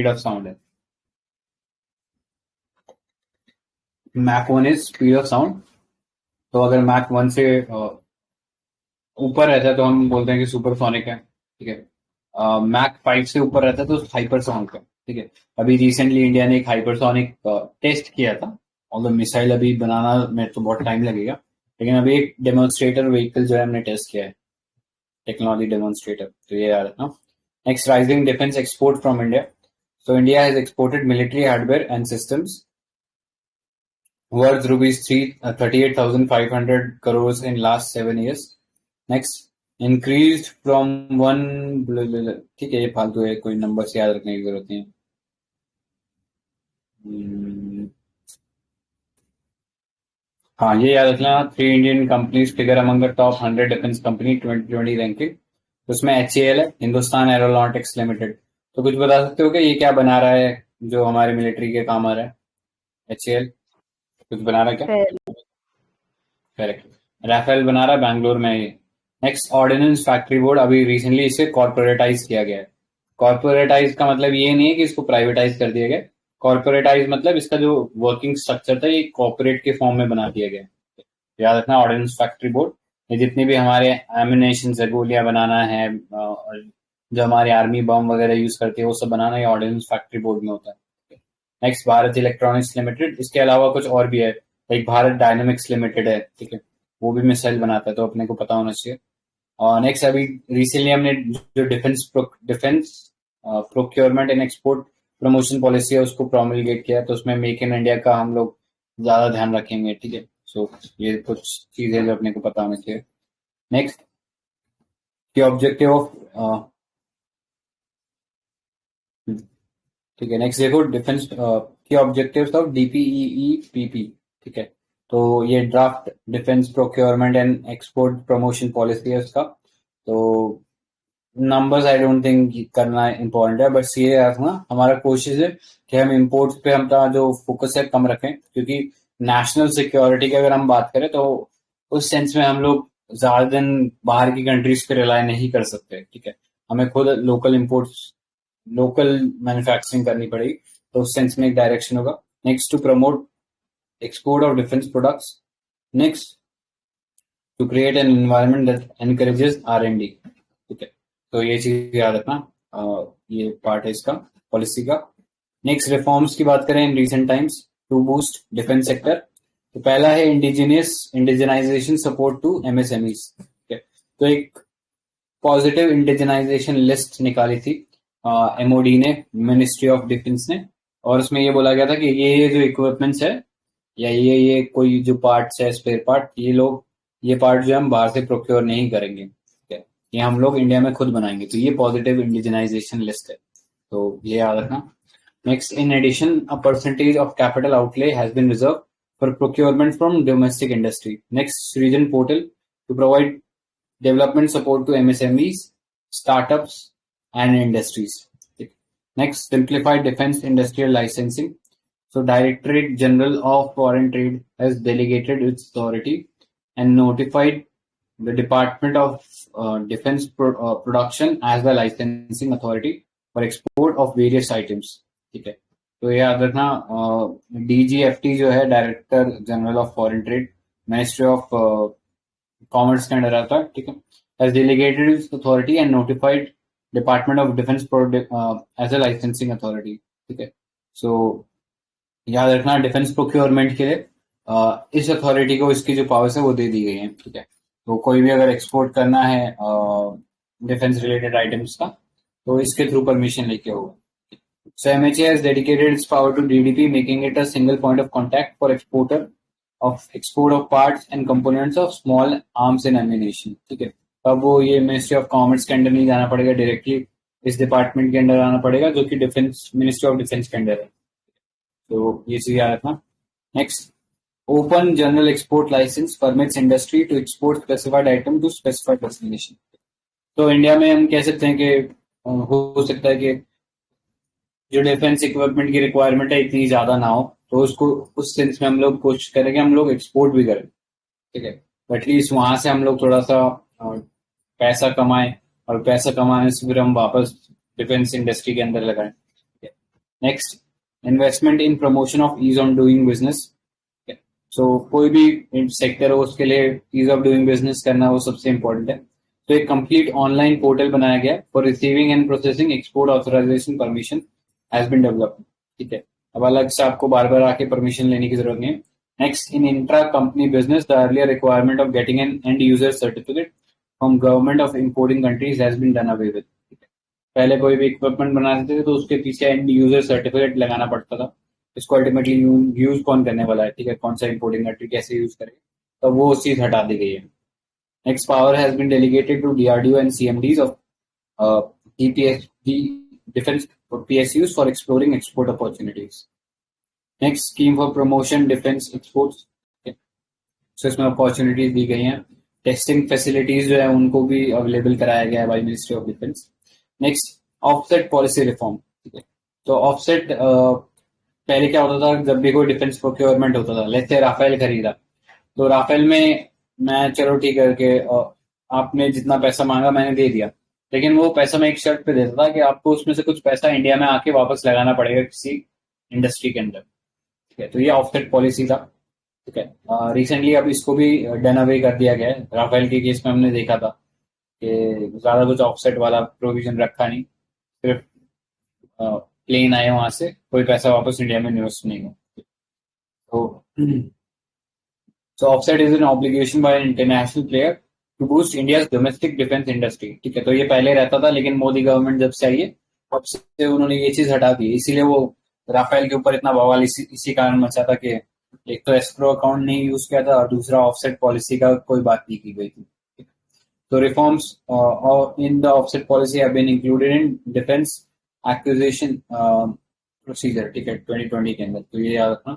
of sound है। Mach 1 is speed of sound. तो अगर Mach 1 से ऊपर रहता है तो हम बोलते हैं कि सुपरसोनिक है, ठीक है। Mach 5 से ऊपर रहता है तो हाइपरसोनिक है, ठीक है। अभी रिसेंटली इंडिया ने एक हाइपरसोनिक टेस्ट किया था, और मिसाइल अभी बनाना में तो बहुत टाइम लगेगा, लेकिन अभी एक डेमोन्स्ट्रेटर व्हीकल जो है हमने टेस्ट किया है, टेक्नोलॉजी डेमोन्स्ट्रेटर, तो ये याद रखना। Next, rising defence export from India. So India has exported military hardware and systems worth rupees 38,500 crores in last 7 years. Next, increased from one, ठीक है, ये फालतू है, कोई नंबर से याद रखने की जरूरत नहीं है। हाँ, ये याद रखना, 3 Indian companies figure among the top 100 defence company 2020 ranking. उसमें HAL है, हिंदुस्तान एरोनॉटिक्स लिमिटेड। तो कुछ बता सकते हो कि ये क्या बना रहा है जो हमारे मिलिट्री के काम आ रहा है? HAL कुछ बना रहा है क्या? करेक्ट, राफेल बना रहा है बैंगलोर में ये। नेक्स्ट, ऑर्डिनेंस फैक्ट्री बोर्ड, अभी रिसेंटली इसे कॉर्पोरेटाइज किया गया है। कॉर्पोरेटाइज का मतलब ये नहीं है कि इसको प्राइवेटाइज कर दिया गया। कॉर्पोरेटाइज मतलब इसका जो वर्किंग स्ट्रक्चर था ये कॉर्पोरेट के फॉर्म में बना दिया गया। याद रखना, ऑर्डिनेंस फैक्ट्री बोर्ड, ये जितनी भी हमारे एमिनेशन है, गोलियां बनाना है, और जो हमारी आर्मी बम वगैरह यूज करती है वो सब बनाना ये ऑर्डिनेंस फैक्ट्री बोर्ड में होता है। नेक्स्ट, भारत इलेक्ट्रॉनिक्स लिमिटेड, इसके अलावा कुछ और भी है, एक भारत डायनामिक्स लिमिटेड है, ठीक है, वो भी मिसाइल बनाता है, तो अपने को पता होना चाहिए। और नेक्स्ट, अभी रिसेंटली हमने जो defence procurement and export promotion policy है उसको प्रोमलगेट किया है, तो उसमें मेक इन इंडिया का हम लोग ज्यादा ध्यान रखेंगे, ठीक है। सो ये कुछ चीजें जो अपने को पता होना चाहिए। नेक्स्ट, की ऑब्जेक्टिव ऑफ, ठीक है, नेक्स्ट देखो, डिफेंस की ऑब्जेक्टिव्स ऑफ DPEEPP, ठीक है। तो ये draft defence procurement and export promotion policy है उसका। तो नंबर्स आई डोंट थिंक करना इंपॉर्टेंट है, बस ये रखना हमारा कोशिश है कि हम इंपोर्ट्स पे हमारा जो फोकस है कम रखें, क्योंकि नेशनल सिक्योरिटी की अगर हम बात करें तो उस सेंस में हम लोग ज्यादा दिन बाहर की कंट्रीज पे रिलाई नहीं कर सकते, ठीक है। हमें खुद लोकल इंपोर्ट्स, लोकल मैन्युफैक्चरिंग करनी पड़ेगी, तो उस सेंस में एक डायरेक्शन होगा। Next, to promote export of defence products. Next, to create an environment that encourages R&D, ठीक है। तो ये चीज याद रखना, ये पार्ट है इसका पॉलिसी का। नेक्स्ट, रिफॉर्म्स की बात करें in recent times, to boost defence sector. तो पहला है इंडिजिनाइजेशन सपोर्ट टू MSMEs। तो एक पॉजिटिव इंडिजिनाइजेशन लिस्ट निकाली थी MOD ने, मिनिस्ट्री ऑफ डिफेंस ने, और उसमें ये बोला गया था कि ये जो इक्विपमेंट्स है या ये कोई जो पार्ट्स है, स्पेयर पार्ट, ये पार्ट जो हम बाहर से प्रोक्योर नहीं करेंगे, ठीक है, ये हम लोग इंडिया में खुद बनाएंगे। तो ये पॉजिटिव इंडिजिनाइजेशन लिस्ट है, तो ये याद रखना। Next, in addition a percentage of capital outlay has been reserve for procurement from domestic industry. Next, region portal to provide development support to MSMEs, startups and industries. Next, simplified defense industrial licensing. So Directorate General of Foreign Trade has delegated its authority and notified the Department of Defense Production as the licensing authority for export of various items. ठीक है, तो याद रखना DGFT जो है, director general of foreign trade, ministry of commerce के under आता है, ठीक है, has delegated its authority and notified Department of Defense as a licensing authority, ठीक है। सो याद रखना डिफेंस प्रोक्योरमेंट के लिए इस अथॉरिटी को इसकी जो पावर्स है वो दे दी गई है, ठीक है। तो कोई भी अगर एक्सपोर्ट करना है डिफेंस रिलेटेड आइटम्स का, तो इसके थ्रू परमिशन लेके होगा। So MHA has dedicated its power to DDP, making it a single point of contact for export of parts and components of small arms and ammunition, ठीक है। अब वो ये मिनिस्ट्री ऑफ कॉमर्स के under नहीं जाना पड़ेगा, डायरेक्टली इस डिपार्टमेंट के अंडर आना पड़ेगा, जो कि मिनिस्ट्री ऑफ डिफेंस के अंडर है। तो ये चीज याद रखना। Next, open general export licence permits industry to export specified item to specified destination. तो इंडिया में हम कह सकते हैं कि हो सकता है कि जो डिफेंस इक्विपमेंट की रिक्वायरमेंट है इतनी ज्यादा ना हो, तो उसको उस सेंस में हम लोग कोशिश करेंगे हम लोग एक्सपोर्ट भी करें, ठीक है। एटलीस्ट वहां से हम लोग थोड़ा सा पैसा कमाएं, और पैसा कमाने से फिर हम वापस डिफेंस इंडस्ट्री के अंदर लगाएं। Next, investment in promotion of ease on doing business. So कोई भी सेक्टर हो उसके लिए ईज ऑफ डूइंग बिजनेस करना वो सबसे इंपॉर्टेंट है। तो एक कंप्लीट ऑनलाइन पोर्टल बनाया गया for receiving and processing export authorisation permission has been developed, ठीक है। अब अलग से आपको बार बार आके परमिशन लेने की जरूरत नहीं है। Next, in intra company business the earlier requirement of getting an end user certificate from government of importing countries has been done away with. पहले कोई भी इक्विपमेंट बनाते थे तो उसके पीछे एंड यूजर सर्टिफिकेट लगाना पड़ता था। इसको अल्टीमेटली यूज कौन करने वाला है, ठीक है, कौन सा इंपोर्टिंग कंट्री कैसे यूज करे, तो वो चीज हटा दी गई है। Next, power has been delegated to DRDO and CMDs of DPSD defence PSUs for exploring export opportunities. Next, scheme for promotion defense exports. So इसमें अपॉर्चुनिटीज दी गई हैं। टेस्टिंग फैसिलिटीज जो है उनको भी अवेलेबल कराया गया है by ministry of defence. Next, offset policy reform, ठीक है। तो ऑफसेट पहले क्या होता था, जब भी कोई डिफेंस प्रोक्योरमेंट होता था, लेट्स से राफेल खरीदा, तो राफेल में मैं चलो ठीक है कि आपने जितना पैसा मांगा मैंने दे दिया, लेकिन वो पैसा मैं एक शर्त पे देता था कि आपको उसमें से कुछ पैसा इंडिया में आके वापस लगाना पड़ेगा किसी इंडस्ट्री के अंदर, ठीक है। तो ये ऑफसेट पॉलिसी था, ठीक है। रिसेंटली अब इसको भी डन अवे कर दिया गया है। राफेल के केस में हमने देखा था कि ज्यादा कुछ ऑफसेट वाला प्रोविजन रखा नहीं, सिर्फ प्लेन आए वहां से, कोई पैसा वापस इंडिया में इन्वेस्ट नहीं हो। तो offset is an obligation by international player to boost India's domestic defence industry, ठीक है। तो ये पहले रहता था, लेकिन मोदी गवर्नमेंट जब से आई है तब से उन्होंने ये चीज हटा दी, इसीलिए वो राफेल के ऊपर इतना बवाल इसी कारण मचा था कि एक तो एस्क्रो अकाउंट नहीं यूज किया था और दूसरा ऑफसेट पॉलिसी का कोई बात नहीं की गई थी। तो reforms in the offset policy have been included in defence acquisition procedure, ठीक है, 2020 के अंदर। तो ये याद रखना,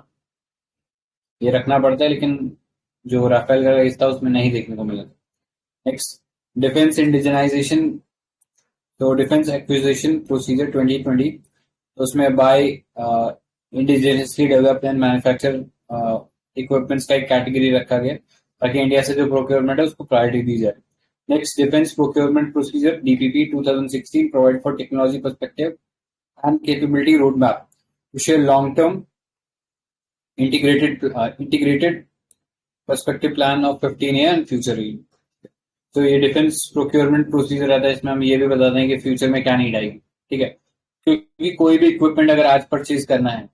ये रखना पड़ता है, लेकिन जो राफेल का केस था उसमें नहीं देखने को मिला। Next, defence indigenisation. तो डिफेंस एक्विजिशन प्रोसीजर 2020, तो उसमें buy indigenously developed and manufacture equipments का एक कैटेगरी रखा गया ताकि इंडिया से जो प्रोक्योरमेंट है उसको प्रायोरिटी दी जाए। Next, defence procurement procedure DPP 2016 provide for technology perspective and capability roadmap to share long-term integrated perspective plan of 15 year and future year. तो ये डिफेंस प्रोक्योरमेंट प्रोसीजर रहता है, इसमें हम ये भी बताते हैं कि फ्यूचर में क्या नीड आएगी, ठीक है। क्योंकि कोई भी इक्विपमेंट अगर आज परचेज करना है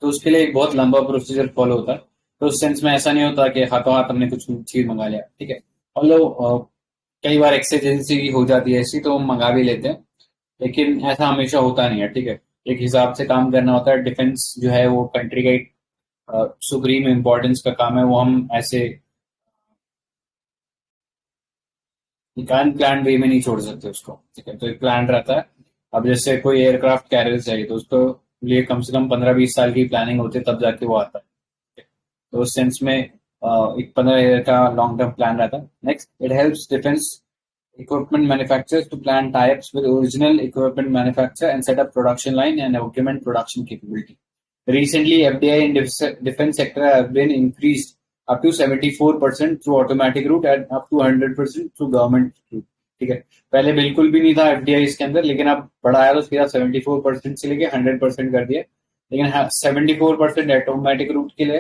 तो उसके लिए एक बहुत लंबा प्रोसीजर फॉलो होता है। तो उस सेंस में ऐसा नहीं होता कि हाथों हाथ हमने कुछ चीज मंगा लिया, ठीक है। और कई बार एक्सचेंसी हो जाती है ऐसी, तो हम मंगा भी लेते हैं, लेकिन ऐसा हमेशा होता नहीं है, ठीक है। एक हिसाब से काम करना होता है। डिफेंस जो है वो कंट्री का एक सुप्रीम इम्पोर्टेंस का काम है, वो हम ऐसे प्लान वे में नहीं छोड़ सकते उसको, ठीक है। तो एक प्लान रहता है। अब जैसे कोई एयरक्राफ्ट कैरियर चाहिए तो उसको लिए कम से कम 15-20 साल की प्लानिंग होती है, तब जाके वो आता है। तो उस सेंस में एक 15 ईयर का लॉन्ग टर्म प्लान रहता है। Next, it helps defence equipment manufacturers to plan tie-ups with original equipment manufacturer and set up production line and augment production capability. Recently, FDI in defense sector have been increased up to 74% through automatic route and up to 100% through government route. ठीक है, पहले बिल्कुल भी नहीं था FDI इसके अंदर, लेकिन अब बढ़ाया तो सीधा 74% से लेके 100% कर दिया। लेकिन 74% ऑटोमेटिक रूट के लिए,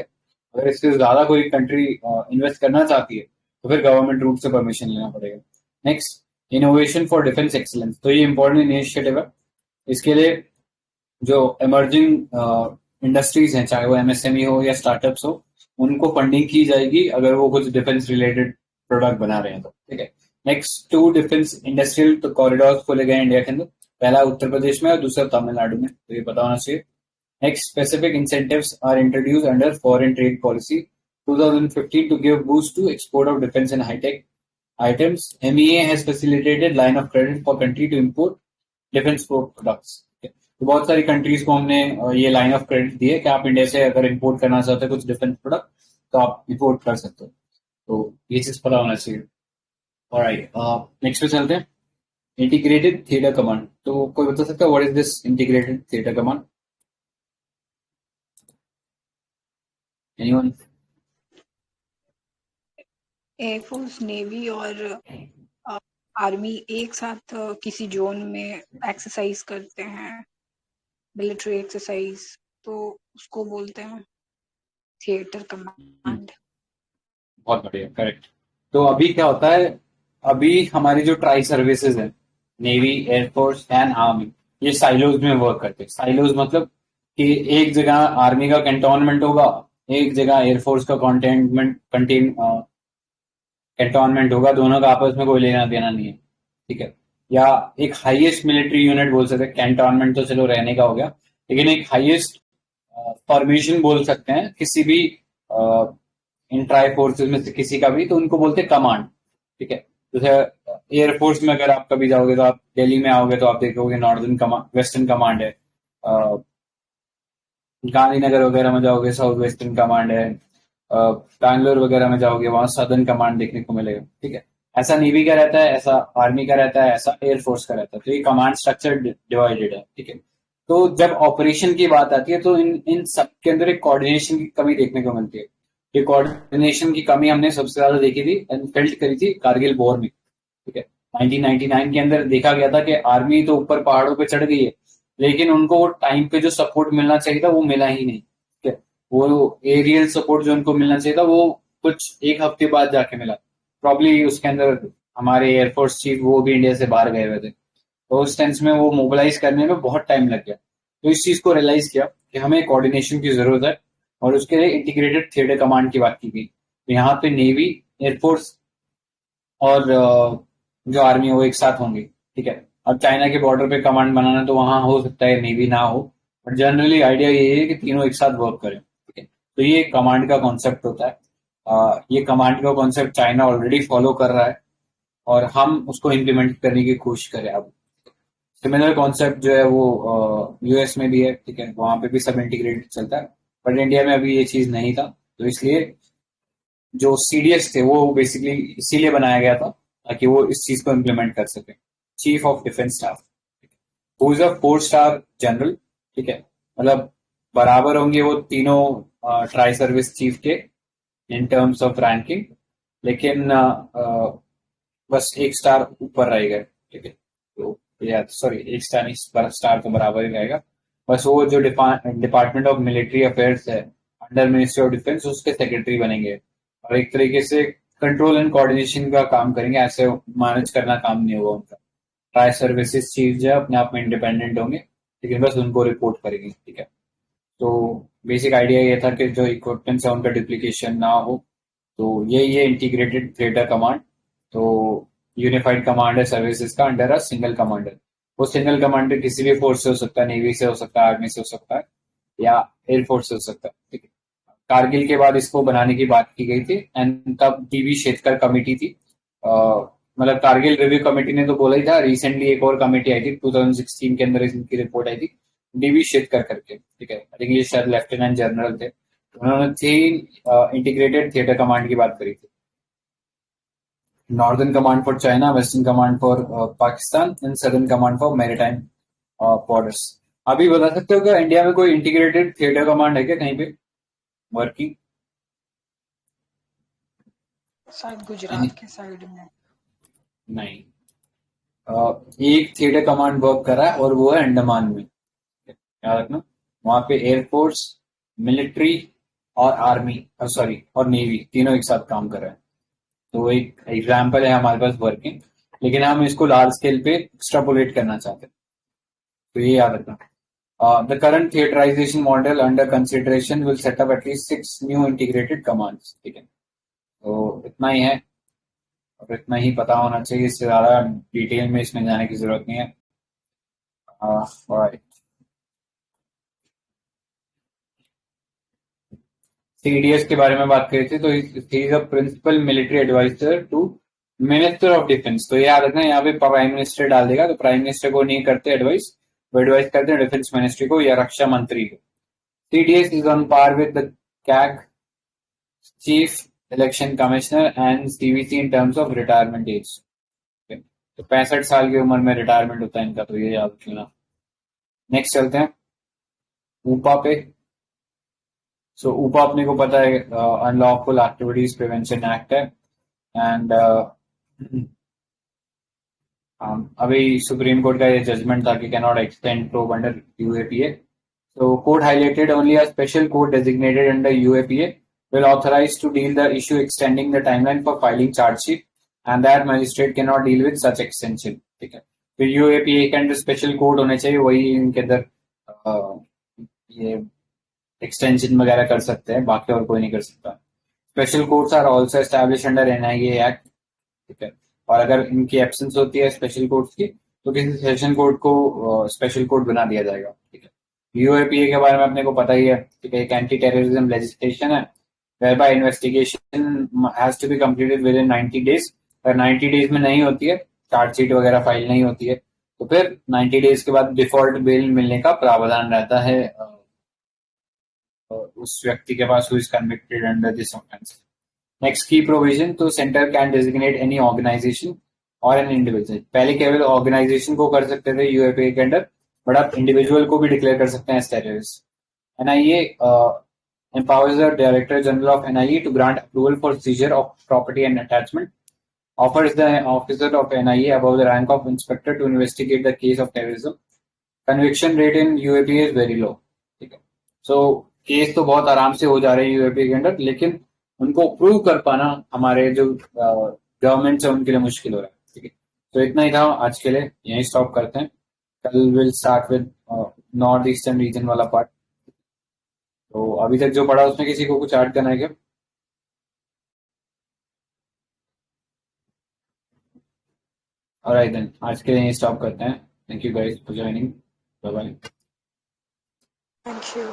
अगर इससे ज्यादा कोई कंट्री इन्वेस्ट करना चाहती है तो फिर गवर्नमेंट रूट से परमिशन लेना पड़ेगा। Next, innovation for defence excellence. तो ये इंपॉर्टेंट इनिशिएटिव है। इसके लिए जो इमर्जिंग इंडस्ट्रीज हैं, चाहे वो एमएसएमई हो या स्टार्टअप्स हो, उनको फंडिंग की जाएगी अगर वो कुछ डिफेंस रिलेटेड प्रोडक्ट बना रहे हैं तो, ठीक है। नेक्स्ट, 2 डिफेंस इंडस्ट्रियल कॉरिडोर खोले गए इंडिया के अंदर, पहला उत्तर प्रदेश में और दूसरा तमिलनाडु में, तो ये पता होना चाहिए। Next, specific incentives are introduce under foreign trade policy 2015 to give boost to export of defense and high-tech items. MEA has facilitated line of credit for country to import defense products. तो बहुत सारी countries को हमने ये line of credit दी है कि आप India से अगर इंपोर्ट करना चाहते हैं कुछ डिफेंस प्रोडक्ट तो आप इंपोर्ट कर सकते हो। तो ये चीज पता होना चाहिए। ऑलराइट, नेक्स्ट पे चलते हैं। Integrated theatre command. तो कोई बता सकता है what is this integrated theatre command? Anyone? Air force, navy और आर्मी एक साथ किसी जोन में एक्सरसाइज करते हैं, मिलिट्री एक्सरसाइज, तो उसको बोलते हैं थिएटर कमांड। बहुत बढ़िया, करेक्ट। तो अभी क्या होता है, अभी हमारी जो ट्राई सर्विसेज है, नेवी, एयरफोर्स एंड आर्मी, ये साइलोज में वर्क करते हैं। साइलोज मतलब कि एक जगह आर्मी का कैंटोनमेंट होगा, एक जगह एयरफोर्स का कैंटोनमेंट होगा, दोनों का आपस में कोई लेना देना नहीं है, ठीक है। या एक हाईएस्ट मिलिट्री यूनिट बोल सकते हैं। कैंटोनमेंट तो चलो रहने का हो गया, लेकिन एक हाईएस्ट फॉर्मेशन बोल सकते हैं किसी भी इन ट्राई फोर्सेज में से किसी का भी, तो उनको बोलते हैं कमांड, ठीक है। जैसे एयरफोर्स में अगर आप कभी जाओगे तो आप दिल्ली में आओगे तो आप देखोगे नॉर्दर्न कमांड, वेस्टर्न कमांड है। गांधीनगर वगैरह में जाओगे साउथ वेस्टर्न कमांड है। बैंगलोर वगैरह में जाओगे वहां सदर्न कमांड देखने को मिलेगा, ठीक है। ऐसा नेवी का रहता है, ऐसा आर्मी का रहता है, ऐसा एयरफोर्स का रहता है। तो ये कमांड स्ट्रक्चर डिवाइडेड है, ठीक है। तो जब ऑपरेशन की बात आती है तो इन सब के अंदर एक कोऑर्डिनेशन की कमी देखने को मिलती है। ये कोऑर्डिनेशन की कमी हमने सबसे ज्यादा देखी थी एंड फेल्ट करी थी कारगिल वॉर में, ठीक है। 1999 के अंदर देखा गया था कि आर्मी तो ऊपर पहाड़ों पे चढ़ गई है, लेकिन उनको वो टाइम पे जो सपोर्ट मिलना चाहिए था वो मिला ही नहीं, ठीक है। वो एरियल सपोर्ट जो उनको मिलना चाहिए था वो कुछ एक हफ्ते बाद जाके मिला। प्रॉब्ली उसके अंदर हमारे एयरफोर्स चीफ वो भी इंडिया से बाहर गए हुए थे, तो उस टेंस में वो मोबिलाइज करने में बहुत टाइम लग गया। तो इस चीज को रियलाइज किया कि हमें कोऑर्डिनेशन की जरूरत है, और उसके लिए इंटीग्रेटेड थिएटर कमांड की बात की गई। तो यहाँ पे नेवी, एयरफोर्स और जो आर्मी है वो एक साथ होंगे, ठीक है। अब चाइना के बॉर्डर पे कमांड बनाना तो वहां हो सकता है नेवी ना हो, बट जनरली आइडिया ये है कि तीनों एक साथ वर्क करें, ठीक है। तो ये कमांड का कॉन्सेप्ट होता है। ये कमांड का कॉन्सेप्ट चाइना ऑलरेडी फॉलो कर रहा है और हम उसको इम्प्लीमेंट करने की कोशिश करें। अब सिमिलर कॉन्सेप्ट जो है वो यूएस में भी है, ठीक है। वहां पे भी सब इंटीग्रेटेड चलता है, बट इंडिया में अभी ये चीज नहीं था। तो इसलिए जो सीडीएस थे वो बेसिकली इसीलिए बनाया गया था ताकि वो इस चीज को इम्प्लीमेंट कर सके। Chief of defence staff, who is a 4-स्टार general, ठीक है। मतलब बराबर होंगे वो तीनों ट्राई सर्विस चीफ के इन टर्म्स ऑफ रैंकिंग, लेकिन बस 1 स्टार ऊपर रहेगा, ठीक है। तो या सॉरी 1 स्टार नहीं, स्टार तो बराबर ही रहेगा। बस वो जो डिपार्टमेंट ऑफ मिलिट्री अफेयर्स है अंडर मिनिस्ट्री ऑफ डिफेंस, उसके सेक्रेटरी बनेंगे और एक तरीके से कंट्रोल एंड कोऑर्डिनेशन का काम करेंगे। ऐसे मैनेज करना काम नहीं होगा उनका। ट्राई सर्विसेज चीफ जो है अपने आप में इंडिपेंडेंट होंगे, लेकिन बस उनको रिपोर्ट करेंगे, ठीक है। तो बेसिक आइडिया ये था कि जो इक्विपमेंट्स है उनका डुप्लीकेशन ना हो, तो ये इंटीग्रेटेड थिएटर कमांड, तो यूनिफाइड कमांड है सर्विसेज का अंडर अ सिंगल कमांडर। वो सिंगल कमांडर किसी भी फोर्स से हो सकता है, नेवी से हो सकता है, आर्मी से हो सकता है, या एयरफोर्स से हो सकता है। ठीक है, कारगिल के बाद इसको बनाने की बात की गई थी एंड तब डीवी शेखर कमेटी थी, मतलब कारगिल रिव्यू कमेटी ने तो बोला ही था। रिसेंटली एक और कमेटी आई थी 2016 के अंदर, इनकी रिपोर्ट आई थी, डीवी शेखर करके। ठीक है, आई थिंक ये शायद लेफ्टिनेंट जनरल थे। उन्होंने 3 इंटीग्रेटेड थिएटर कमांड की बात करी थी, northern command for China, western command for Pakistan and southern command for maritime borders. अभी बता सकते हो क्या इंडिया में कोई इंटीग्रेटेड थिएटर कमांड है क्या कहीं पे वर्किंग? शायद गुजरात के साइड में। नहीं, एक थिएटर कमांड वर्क कर रहा है और वो है अंडमान में, याद रखना। वहां पे एयरफोर्स, मिलिट्री और आर्मी और नेवी तीनों एक साथ काम कर रहे हैं। तो एक एग्जाम्पल है हमारे पास वर्किंग, लेकिन हम इसको लार्ज स्केल पे एक्सट्रापोलेट करना चाहते हैं, तो ये याद रखना। The current theatrisation model under consideration will set up at least 6 new integrated commands. ठीक है, तो इतना ही है और इतना ही पता होना चाहिए, इससे ज्यादा डिटेल में इसमें जाने की जरूरत नहीं है। सीडीएस के बारे में बात करी थी, तो he is a principal military adviser to minister of defence. तो याद रखना, यहाँ पे प्राइम मिनिस्टर डाल देगा, तो प्राइम मिनिस्टर को नहीं करते एडवाइस, वो एडवाइस करते हैं डिफेंस मिनिस्ट्री को या रक्षा मंत्री को। CDS is on par with the CAG chief election commissioner and CVC in terms of retirement age. तो 65 साल की उम्र में रिटायरमेंट होता है इनका, तो ये याद रखना। नेक्स्ट चलते हैं ऊपा पे। सो ऊपा अपने को पता है अनलॉफुल एक्टिविटीज प्रिवेंशन एक्ट है, एंड अभी सुप्रीम कोर्ट का ये जजमेंट था कि can not extend probe under UAPA. So court highlighted only a special court designated under UAPA will authorize to deal the issue extending the timeline for filing charge sheet and that magistrate cannot deal with such extension। ठीक है, तो UAPA के अंदर special court होने चाहिए, वही इनके अंदर ये एक्सटेंशन वगैरह कर सकते हैं, बाकी और कोई नहीं कर सकता। Special courts are also establish under NIA act. ठीक है, और अगर इनकी एब्सेंस होती है स्पेशल कोर्ट्स की, तो किसी सेशन कोर्ट को स्पेशल कोर्ट बना दिया जाएगा। ठीक है, यूएपीए के बारे में अपने को पता ही है। ठीक है, एक एंटी टेररिज्म लेजिस्लेशन है whereby investigation has to be completed within 90 days। अगर 90 days में नहीं होती है, चार्जशीट वगैरह फाइल नहीं होती है, तो फिर 90 days के बाद डिफॉल्ट बेल मिलने का प्रावधान रहता है उस व्यक्ति के पास who is convicted under this offense। Next की प्रोविजन, तो centre can designate any organisation or an individual. पहले केवल ऑर्गेनाइजेशन को कर सकते थे यूएपीए के अंडर, बट आप इंडिविजुअल को भी डिक्लेयर कर सकते हैं as terrorist. NIA empowers the Director General of NIA to grant approval for seizure of property and attachment, offers the officer of NIA above the rank of inspector to investigate the case of terrorism। Conviction rate in UAPA is very low। ठीक है, so case तो बहुत आराम से हो जा रहे हैं यूएपीए के अंदर, लेकिन उनको प्रूव कर पाना हमारे जो गवर्नमेंट है उनके लिए मुश्किल हो रहा है। ठीक है, तो इतना ही था आज के लिए, यहीं स्टॉप करते हैं। कल will start with north eastern region वाला पार्ट। तो अभी तक जो पढ़ा उसमें किसी को कुछ ऐड करना है क्या? ऑलराइट देन, आज के लिए स्टॉप करते हैं। Thank you guys for joining, bye bye. Thank you.